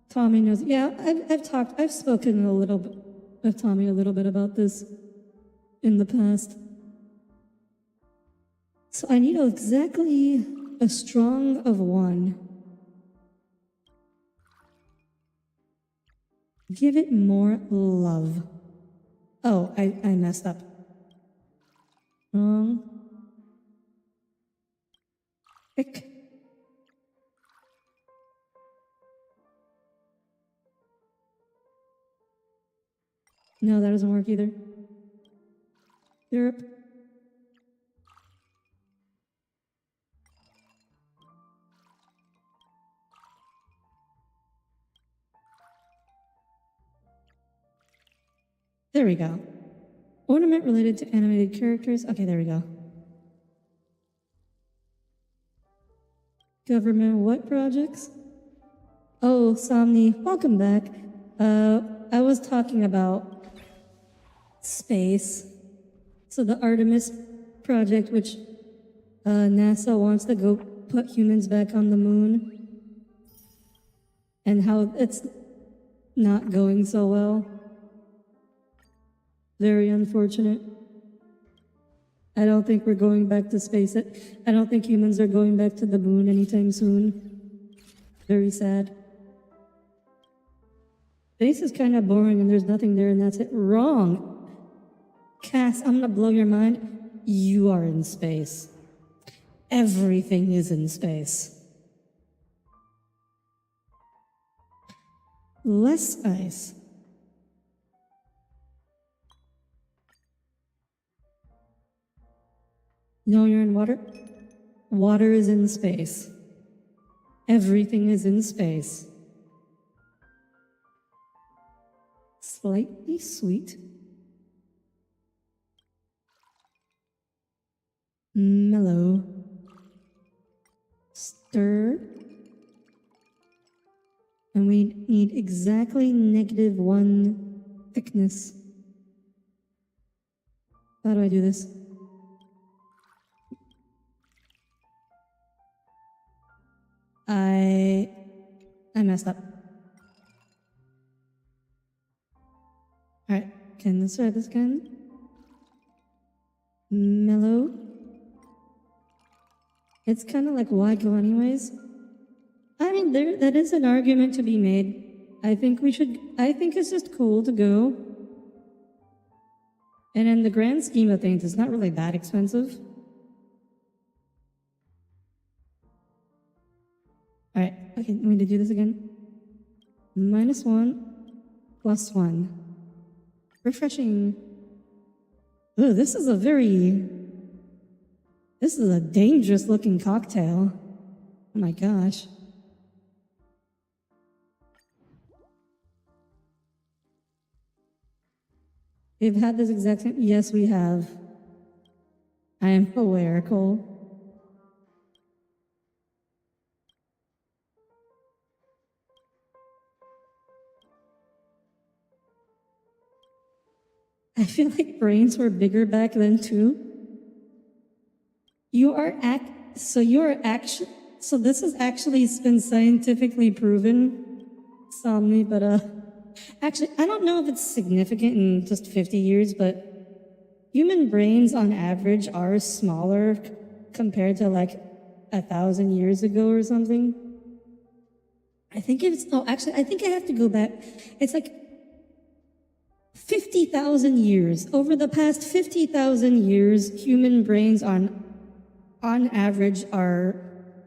Tommy knows. Yeah, I've spoken a little bit with Tommy a little bit about this in the past. So I need exactly a strong of 1. Give it more love. Oh, I messed up. Wrong. Pick. No, that doesn't work either. Europe. There we go. Ornament related to animated characters. Okay, there we go. Government what projects? Oh, Somni, welcome back. I was talking about space. So the Artemis project, which NASA wants to go put humans back on the moon, and how it's not going so well. Very unfortunate. I don't think we're going back to space. I don't think humans are going back to the moon anytime soon. Very sad. Space is kind of boring and there's nothing there and that's it. Wrong. Cass, I'm gonna blow your mind. You are in space. Everything is in space. Less ice. No, you're in water? Water is in space. Everything is in space. Slightly sweet. Mellow. Stir. And we need exactly -1 thickness. How do I do this? I messed up. Alright, let's try this again. Mellow. It's kind of like, why go anyways? I mean, that is an argument to be made. I think it's just cool to go. And in the grand scheme of things, it's not really that expensive. Alright, okay, I'm going to do this again. -1, +1. Refreshing. Ooh, this is a dangerous looking cocktail. Oh my gosh. We've had this exact same, yes we have. I am aware, Cole. I feel like brains were bigger back then too. So this has actually been scientifically proven, Somni, but Actually, I don't know if it's significant in just 50 years, but human brains on average are smaller compared to like 1,000 years ago or something. I think it's, oh, actually, I think I have to go back. It's like 50,000 years. Over the past 50,000 years, human brains on average are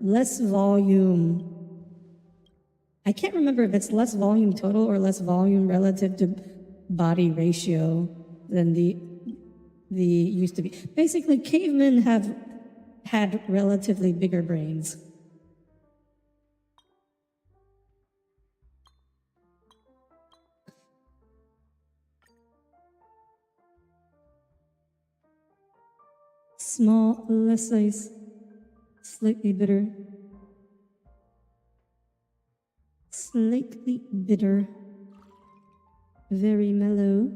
less volume. I can't remember if it's less volume total or less volume relative to body ratio than the used to be. Basically, cavemen have had relatively bigger brains. Small, less ice, slightly bitter. Slightly bitter. Very mellow.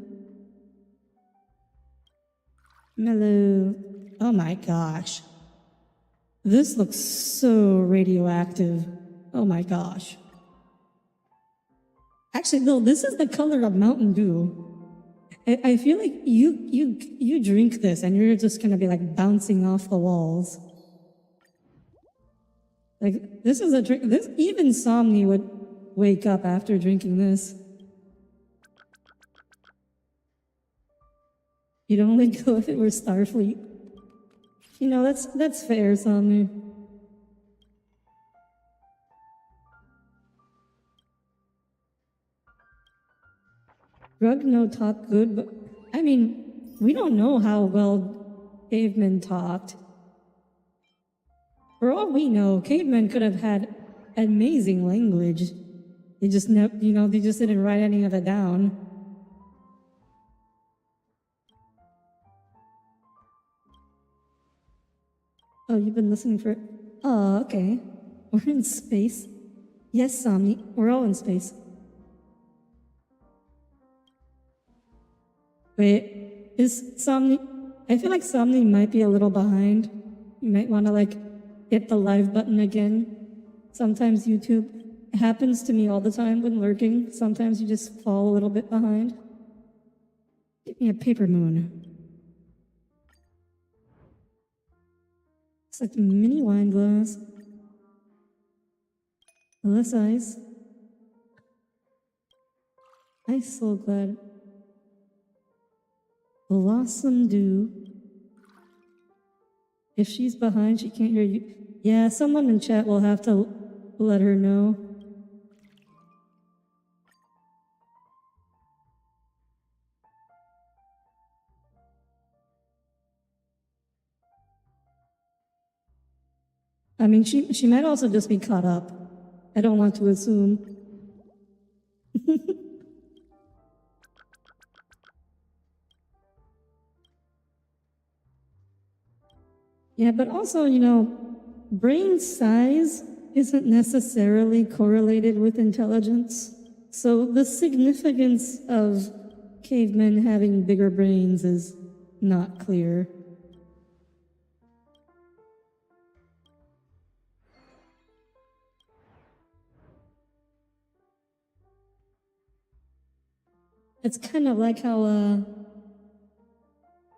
Mellow. Oh my gosh. This looks so radioactive. Oh my gosh. Actually, no, this is the color of Mountain Dew. I feel like you drink this and you're just gonna be like bouncing off the walls. Like, this is a drink, this, even Somni would wake up after drinking this. You'd only go if it were Starfleet. You know, that's fair, Somni. Rugno talked good, but I mean, we don't know how well cavemen talked. For all we know, cavemen could have had amazing language. They just they just didn't write any of it down. Oh, you've been listening for... Oh, okay. We're in space. Yes, Somni, we're all in space. Wait, is Somni... I feel like Somni might be a little behind. You might want to, like, hit the live button again. Sometimes YouTube... It happens to me all the time when lurking. Sometimes you just fall a little bit behind. Give me a paper moon. It's like a mini wine glass. Less ice. Ice so glad. Blossom Dew. If she's behind, she can't hear you. Yeah, someone in chat will have to let her know. I mean, she might also just be caught up. I don't want to assume. Yeah, but also, brain size isn't necessarily correlated with intelligence. So the significance of cavemen having bigger brains is not clear. It's kind of like how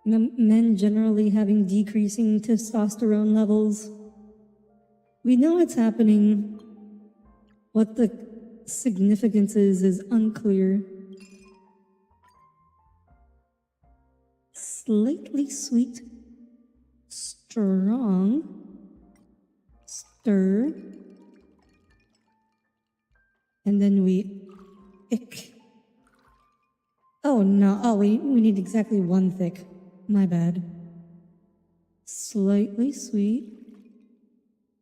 men generally having decreasing testosterone levels. We know it's happening. What the significance is unclear. Slightly sweet, strong, stir, and then we ick. Oh no, oh we need exactly one thick. My bad. Slightly sweet,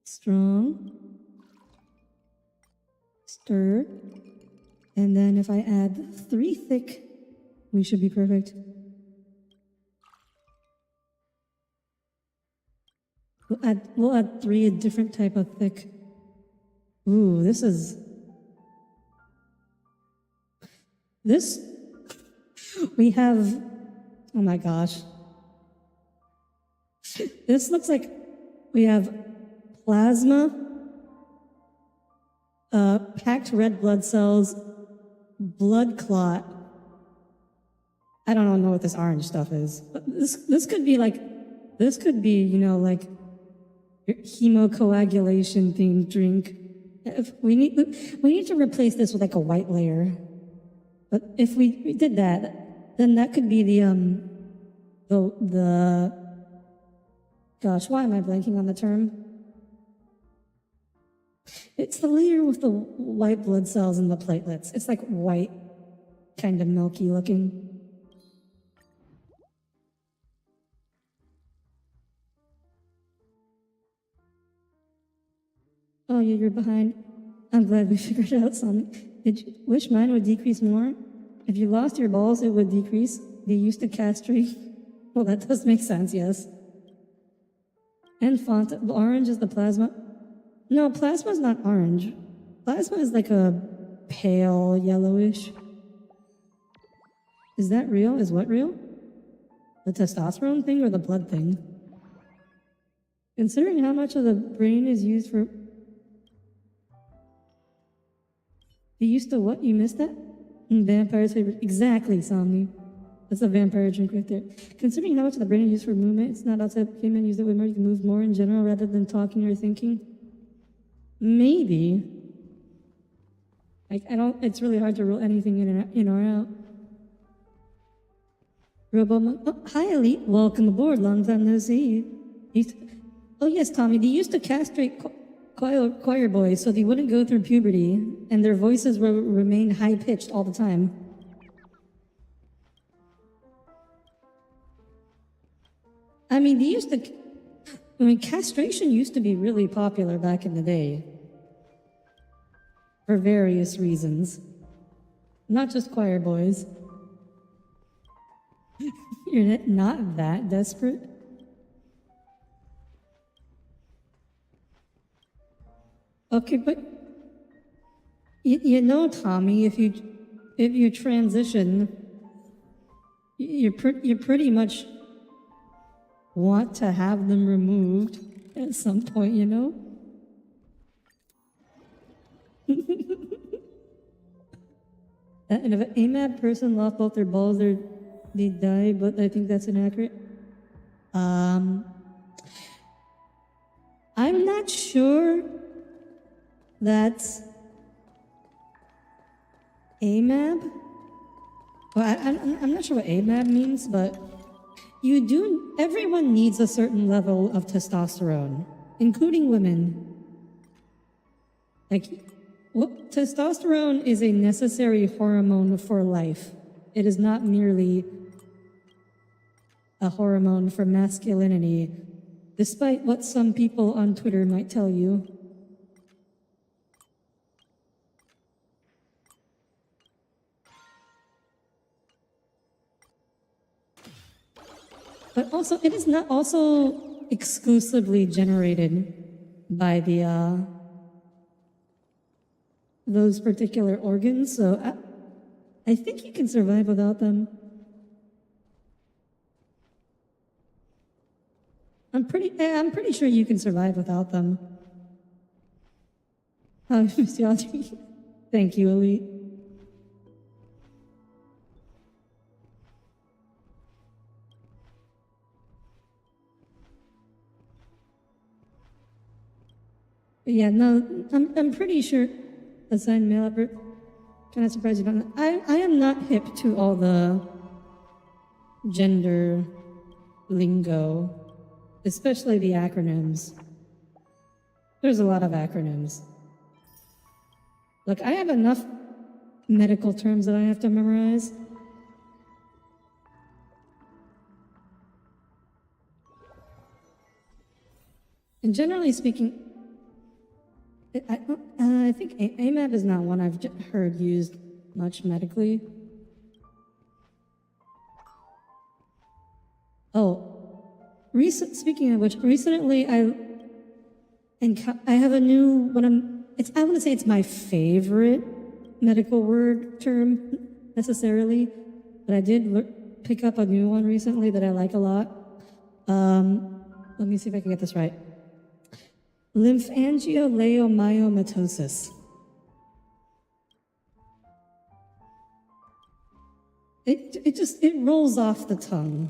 strong, stir, and then if I add 3 thick, we should be perfect. We'll add 3 a different type of thick. Ooh, this we have, oh my gosh. This looks like we have plasma, packed red blood cells, blood clot. I don't know what this orange stuff is, but this could be like, this could be, you know, like your hemocoagulation themed drink. If we need to replace this with like a white layer. But if we did that, then that could be the gosh, why am I blanking on the term? It's the layer with the white blood cells and the platelets. It's like white, kind of milky looking. Oh, yeah, you're behind. I'm glad we figured out some. Did you wish mine would decrease more? If you lost your balls, it would decrease. They used to castrate. Well, that does make sense, yes. And font. Orange is the plasma. No, plasma's not orange. Plasma is like a pale yellowish. Is that real? Is what real? The testosterone thing or the blood thing? Considering how much of the brain is used for... You used to what? You missed that? Vampire's favorite. Exactly, Somni. That's a vampire drink right there. Considering how much of the brain is used for movement, it's not outside human use it way more. You can move more in general rather than talking or thinking. Maybe. I don't. It's really hard to rule anything in or out. Oh, hi, Elite. Welcome aboard. Long time no see. Oh yes, Tommy. They used to castrate choir boys so they wouldn't go through puberty, and their voices will remain high pitched all the time. I mean, castration used to be really popular back in the day. For various reasons. Not just choir boys. You're not that desperate? Okay, but you know, Tommy, if you transition, you pretty much want to have them removed at some point, you know? And if an AMAB person lost both their balls, they die, but I think that's inaccurate. I'm not sure that's AMAB. Well, I'm not sure what AMAB means, but everyone needs a certain level of testosterone, including women. Testosterone is a necessary hormone for life. It is not merely a hormone for masculinity, despite what some people on Twitter might tell you. But also, it is not also exclusively generated by those particular organs, so I think you can survive without them. I'm pretty sure you can survive without them. Oh, Mr. Audrey. Thank you, Elite. Yeah, no, I'm pretty sure assigned male upper. Kind of surprised you don't know. I am not hip to all the gender lingo, especially the acronyms. There's a lot of acronyms. Look, I have enough medical terms that I have to memorize. And generally speaking, I think AMAB is not one I've heard used much medically. Oh, speaking of which, recently I have a new I want to say it's my favorite medical word term necessarily, but I did pick up a new one recently that I like a lot. Let me see if I can get this right. Lymphangioliomyomatosis. It rolls off the tongue.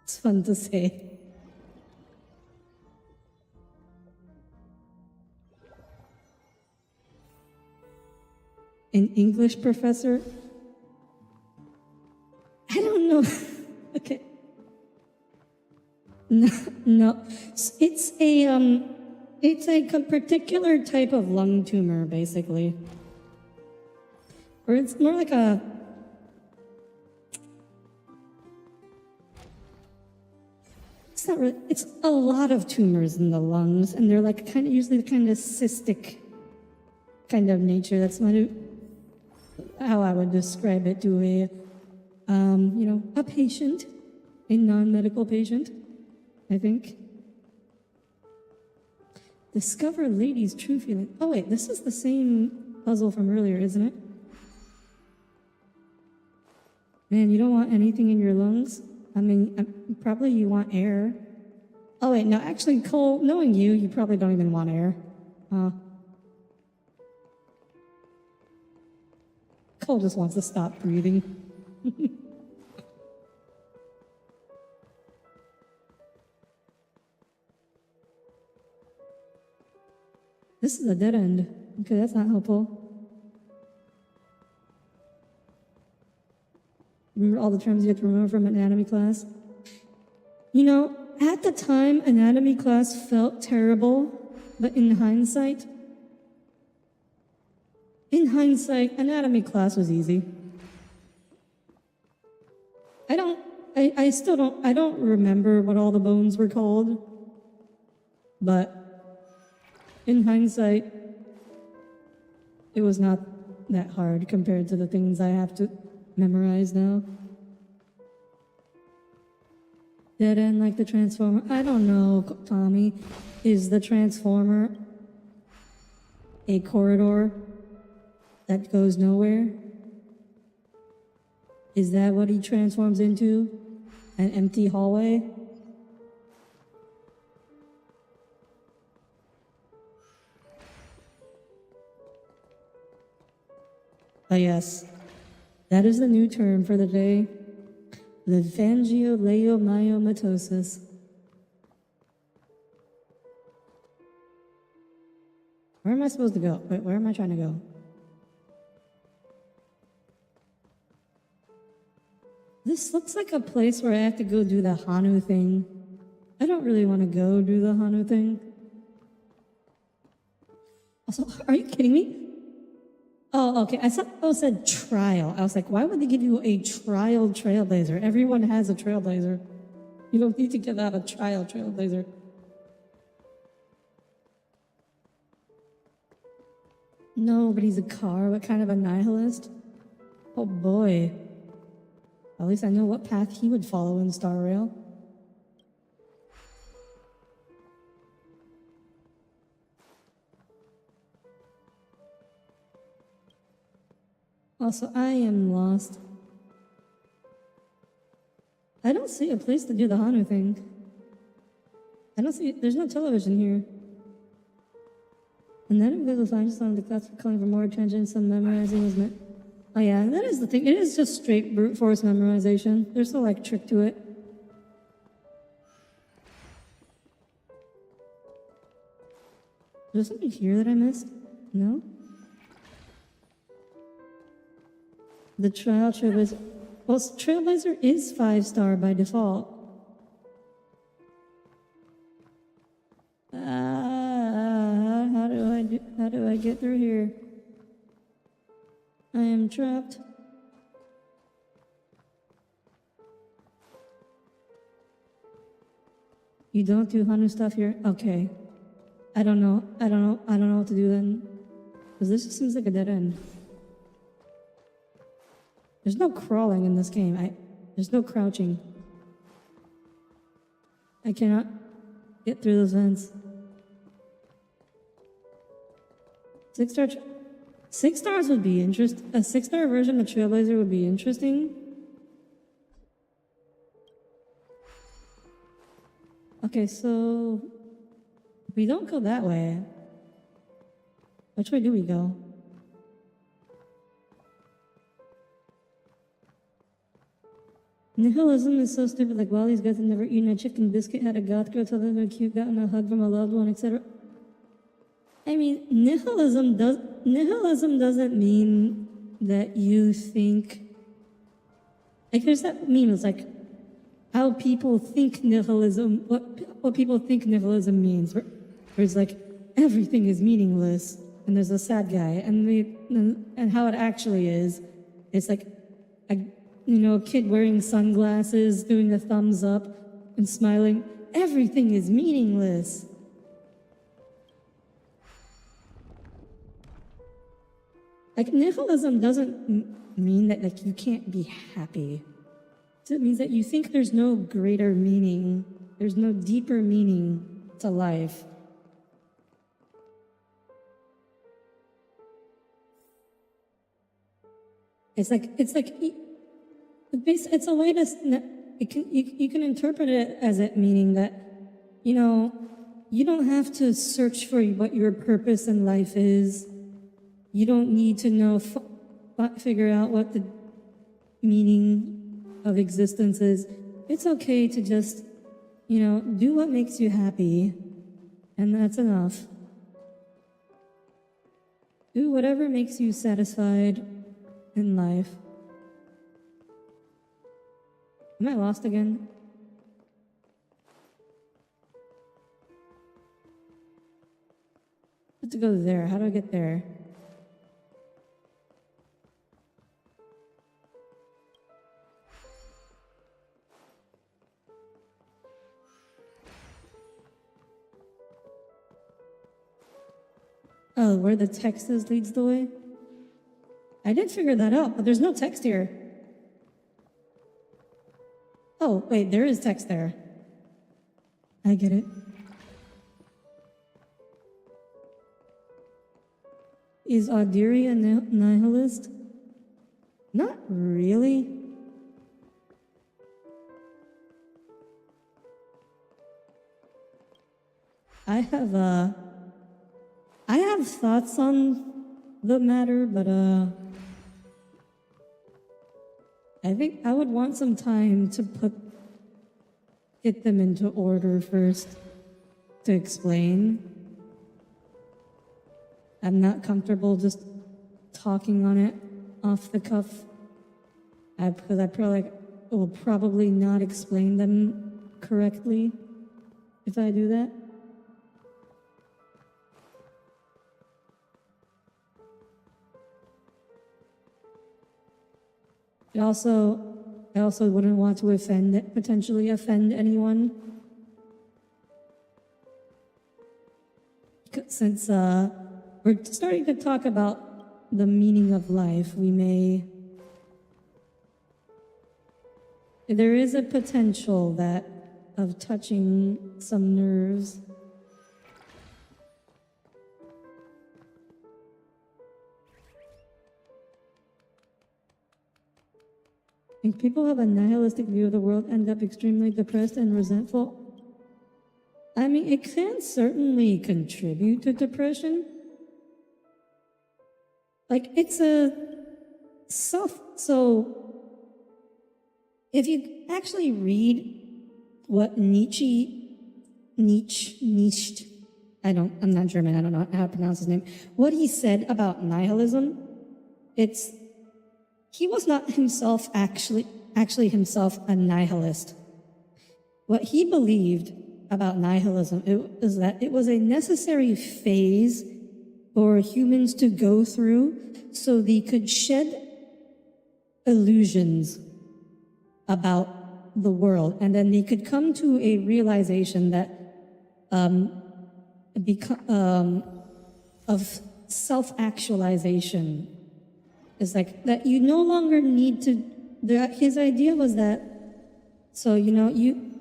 It's fun to say. An English professor? I don't know. Okay. No, no. It's a particular type of lung tumor, basically. Or it's more like a... It's not really... It's a lot of tumors in the lungs, and they're like usually kind of cystic kind of nature. That's how I would describe it to a patient, a non-medical patient, I think. Discover lady's true feeling. Oh wait, this is the same puzzle from earlier, isn't it? Man, you don't want anything in your lungs? I mean, probably you want air. Oh wait, no, actually, Cole, knowing you probably don't even want air. Cole just wants to stop breathing. This is a dead end. Okay, that's not helpful. Remember all the terms you have to remember from anatomy class? You know, at the time, anatomy class felt terrible, but in hindsight, anatomy class was easy. I don't remember what all the bones were called, but in hindsight, it was not that hard compared to the things I have to memorize now. Dead end like the Transformer. I don't know, Tommy. Is the Transformer a corridor that goes nowhere? Is that what he transforms into? An empty hallway? Oh yes, that is the new term for the day. The phangioleyomyomatosis. Where am I supposed to go? Wait, where am I trying to go? This looks like a place where I have to go do the Hanu thing. I don't really want to go do the Hanu thing. Also, are you kidding me? Oh, okay. I thought it said trial. I was like, why would they give you a trial trailblazer? Everyone has a trailblazer. You don't need to get out a trial trailblazer. No, but he's a car. What kind of a nihilist? Oh boy. At least I know what path he would follow in Star Rail. Also, I am lost. I don't see a place to do the Hanu thing. There's no television here. And then it goes find some of the class for calling for more attention, some memorizing was meant. Oh yeah, that is the thing. It is just straight brute force memorization. There's no like trick to it. Is there something here that I missed? No? The trial trailblazer. Well, trailblazer is 5-star by default. How do I get through here? I am trapped. You don't do Hanu stuff here? Okay. I don't know what to do then. Because this just seems like a dead end. There's no crawling in this game. There's no crouching. I cannot get through those vents. 6 stars would be interesting. A 6-star version of Trailblazer would be interesting. Okay, so we don't go that way. Which way do we go? Nihilism is so stupid, like, wow, these guys have never eaten a chicken biscuit, had a goth girl tell them they're cute, gotten a hug from a loved one, etc. I mean, nihilism doesn't mean that you think, like, there's that meme, it's like, how people think nihilism, what people think nihilism means, where it's like, everything is meaningless, and there's a sad guy, and how it actually is, it's like, a kid wearing sunglasses, doing a thumbs up, and smiling. Everything is meaningless. Like, nihilism doesn't mean that, like, you can't be happy. It means that you think there's no greater meaning, there's no deeper meaning to life. It's a way to, you can interpret it as it meaning that, you don't have to search for what your purpose in life is. You don't need to figure out what the meaning of existence is. It's okay to just, do what makes you happy, and that's enough. Do whatever makes you satisfied in life. Am I lost again? I have to go there. How do I get there? Oh, where the text is leads the way? I did figure that out, but there's no text here. Oh, wait, there is text there. I get it. Is Audire a nihilist? Not really. I have thoughts on the matter, but I think I would want some time to get them into order first to explain. I'm not comfortable just talking on it off the cuff because I will probably not explain them correctly if I do that. I also wouldn't want to potentially offend anyone. Since we're starting to talk about the meaning of life, there is a potential of touching some nerves. If people have a nihilistic view of the world, end up extremely depressed and resentful. I mean, it can certainly contribute to depression. Like, it's so if you actually read what Nietzsche, I'm not German, I don't know how to pronounce his name, what he said about nihilism, he was not himself actually himself a nihilist. What he believed about nihilism is that it was a necessary phase for humans to go through so they could shed illusions about the world, and then they could come to a realization that of self-actualization. It's like that you no longer need to. His idea was that,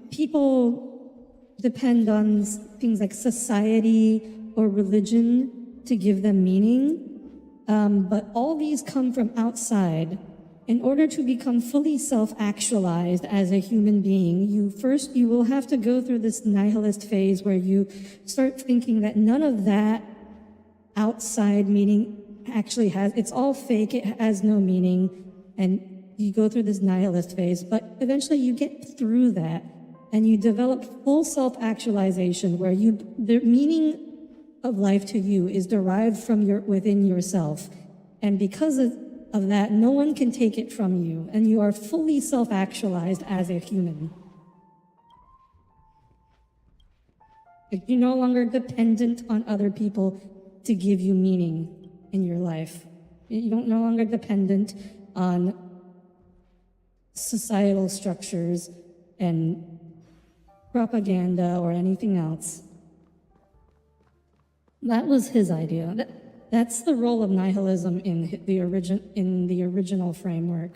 people depend on things like society or religion to give them meaning, but all these come from outside. In order to become fully self-actualized as a human being, you will have to go through this nihilist phase where you start thinking that none of that outside meaning actually it's all fake, it has no meaning, and you go through this nihilist phase, but eventually you get through that and you develop full self-actualization where the meaning of life to you is derived from within yourself. And because of that, no one can take it from you, and you are fully self-actualized as a human. You're no longer dependent on other people to give you meaning in your life. You're no longer dependent on societal structures and propaganda or anything else. That was his idea. That's the role of nihilism in the original framework.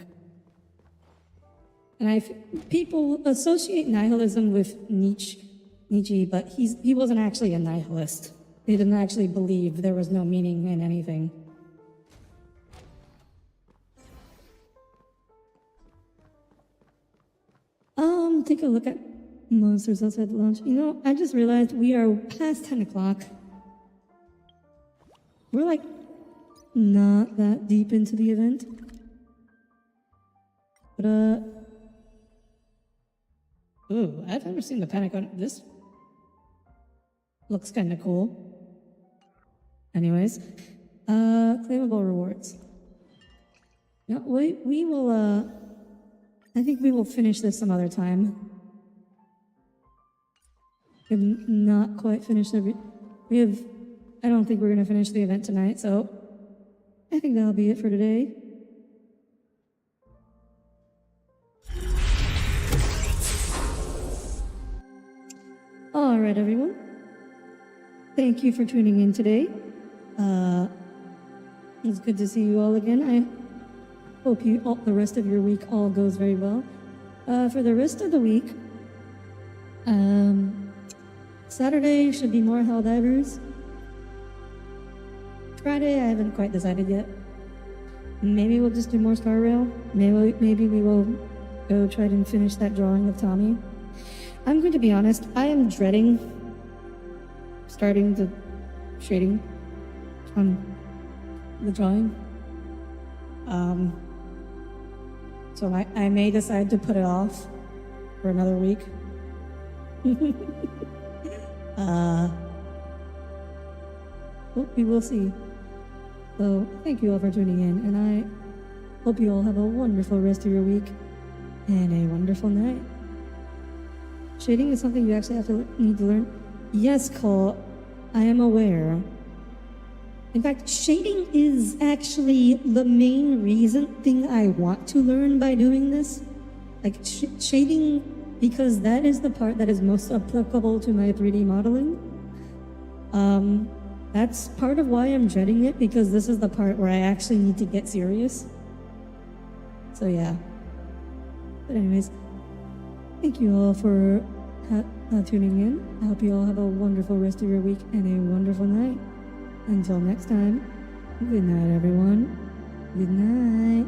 And people associate nihilism with Nietzsche, but he wasn't actually a nihilist. He didn't actually believe there was no meaning in anything. Take a look at monsters outside the launch. You know, I just realized we are past 10 o'clock. We're like not that deep into the event. But ooh, I've never seen the panic on this. Looks kind of cool. Anyways, claimable rewards. Yeah, we will I think we will finish this some other time. We've not quite finished I don't think we're gonna finish the event tonight, so I think that'll be it for today. All right, everyone. Thank you for tuning in today. It's good to see you all again. I hope the rest of your week all goes very well. For the rest of the week, Saturday should be more Helldivers. Friday, I haven't quite decided yet. Maybe we'll just do more Star Rail. Maybe we will go try and finish that drawing of Tommy. I'm going to be honest, I am dreading starting the shading on the drawing. So I may decide to put it off for another week. We will see. So thank you all for tuning in, and I hope you all have a wonderful rest of your week and a wonderful night. Shading is something you actually need to learn. Yes, Cole, I am aware. In fact, shading is actually the main thing I want to learn by doing this. Like shading, because that is the part that is most applicable to my 3D modeling. That's part of why I'm dreading it, because this is the part where I actually need to get serious. So yeah. But anyways, thank you all for tuning in. I hope you all have a wonderful rest of your week and a wonderful night. Until next time, good night, everyone. Good night.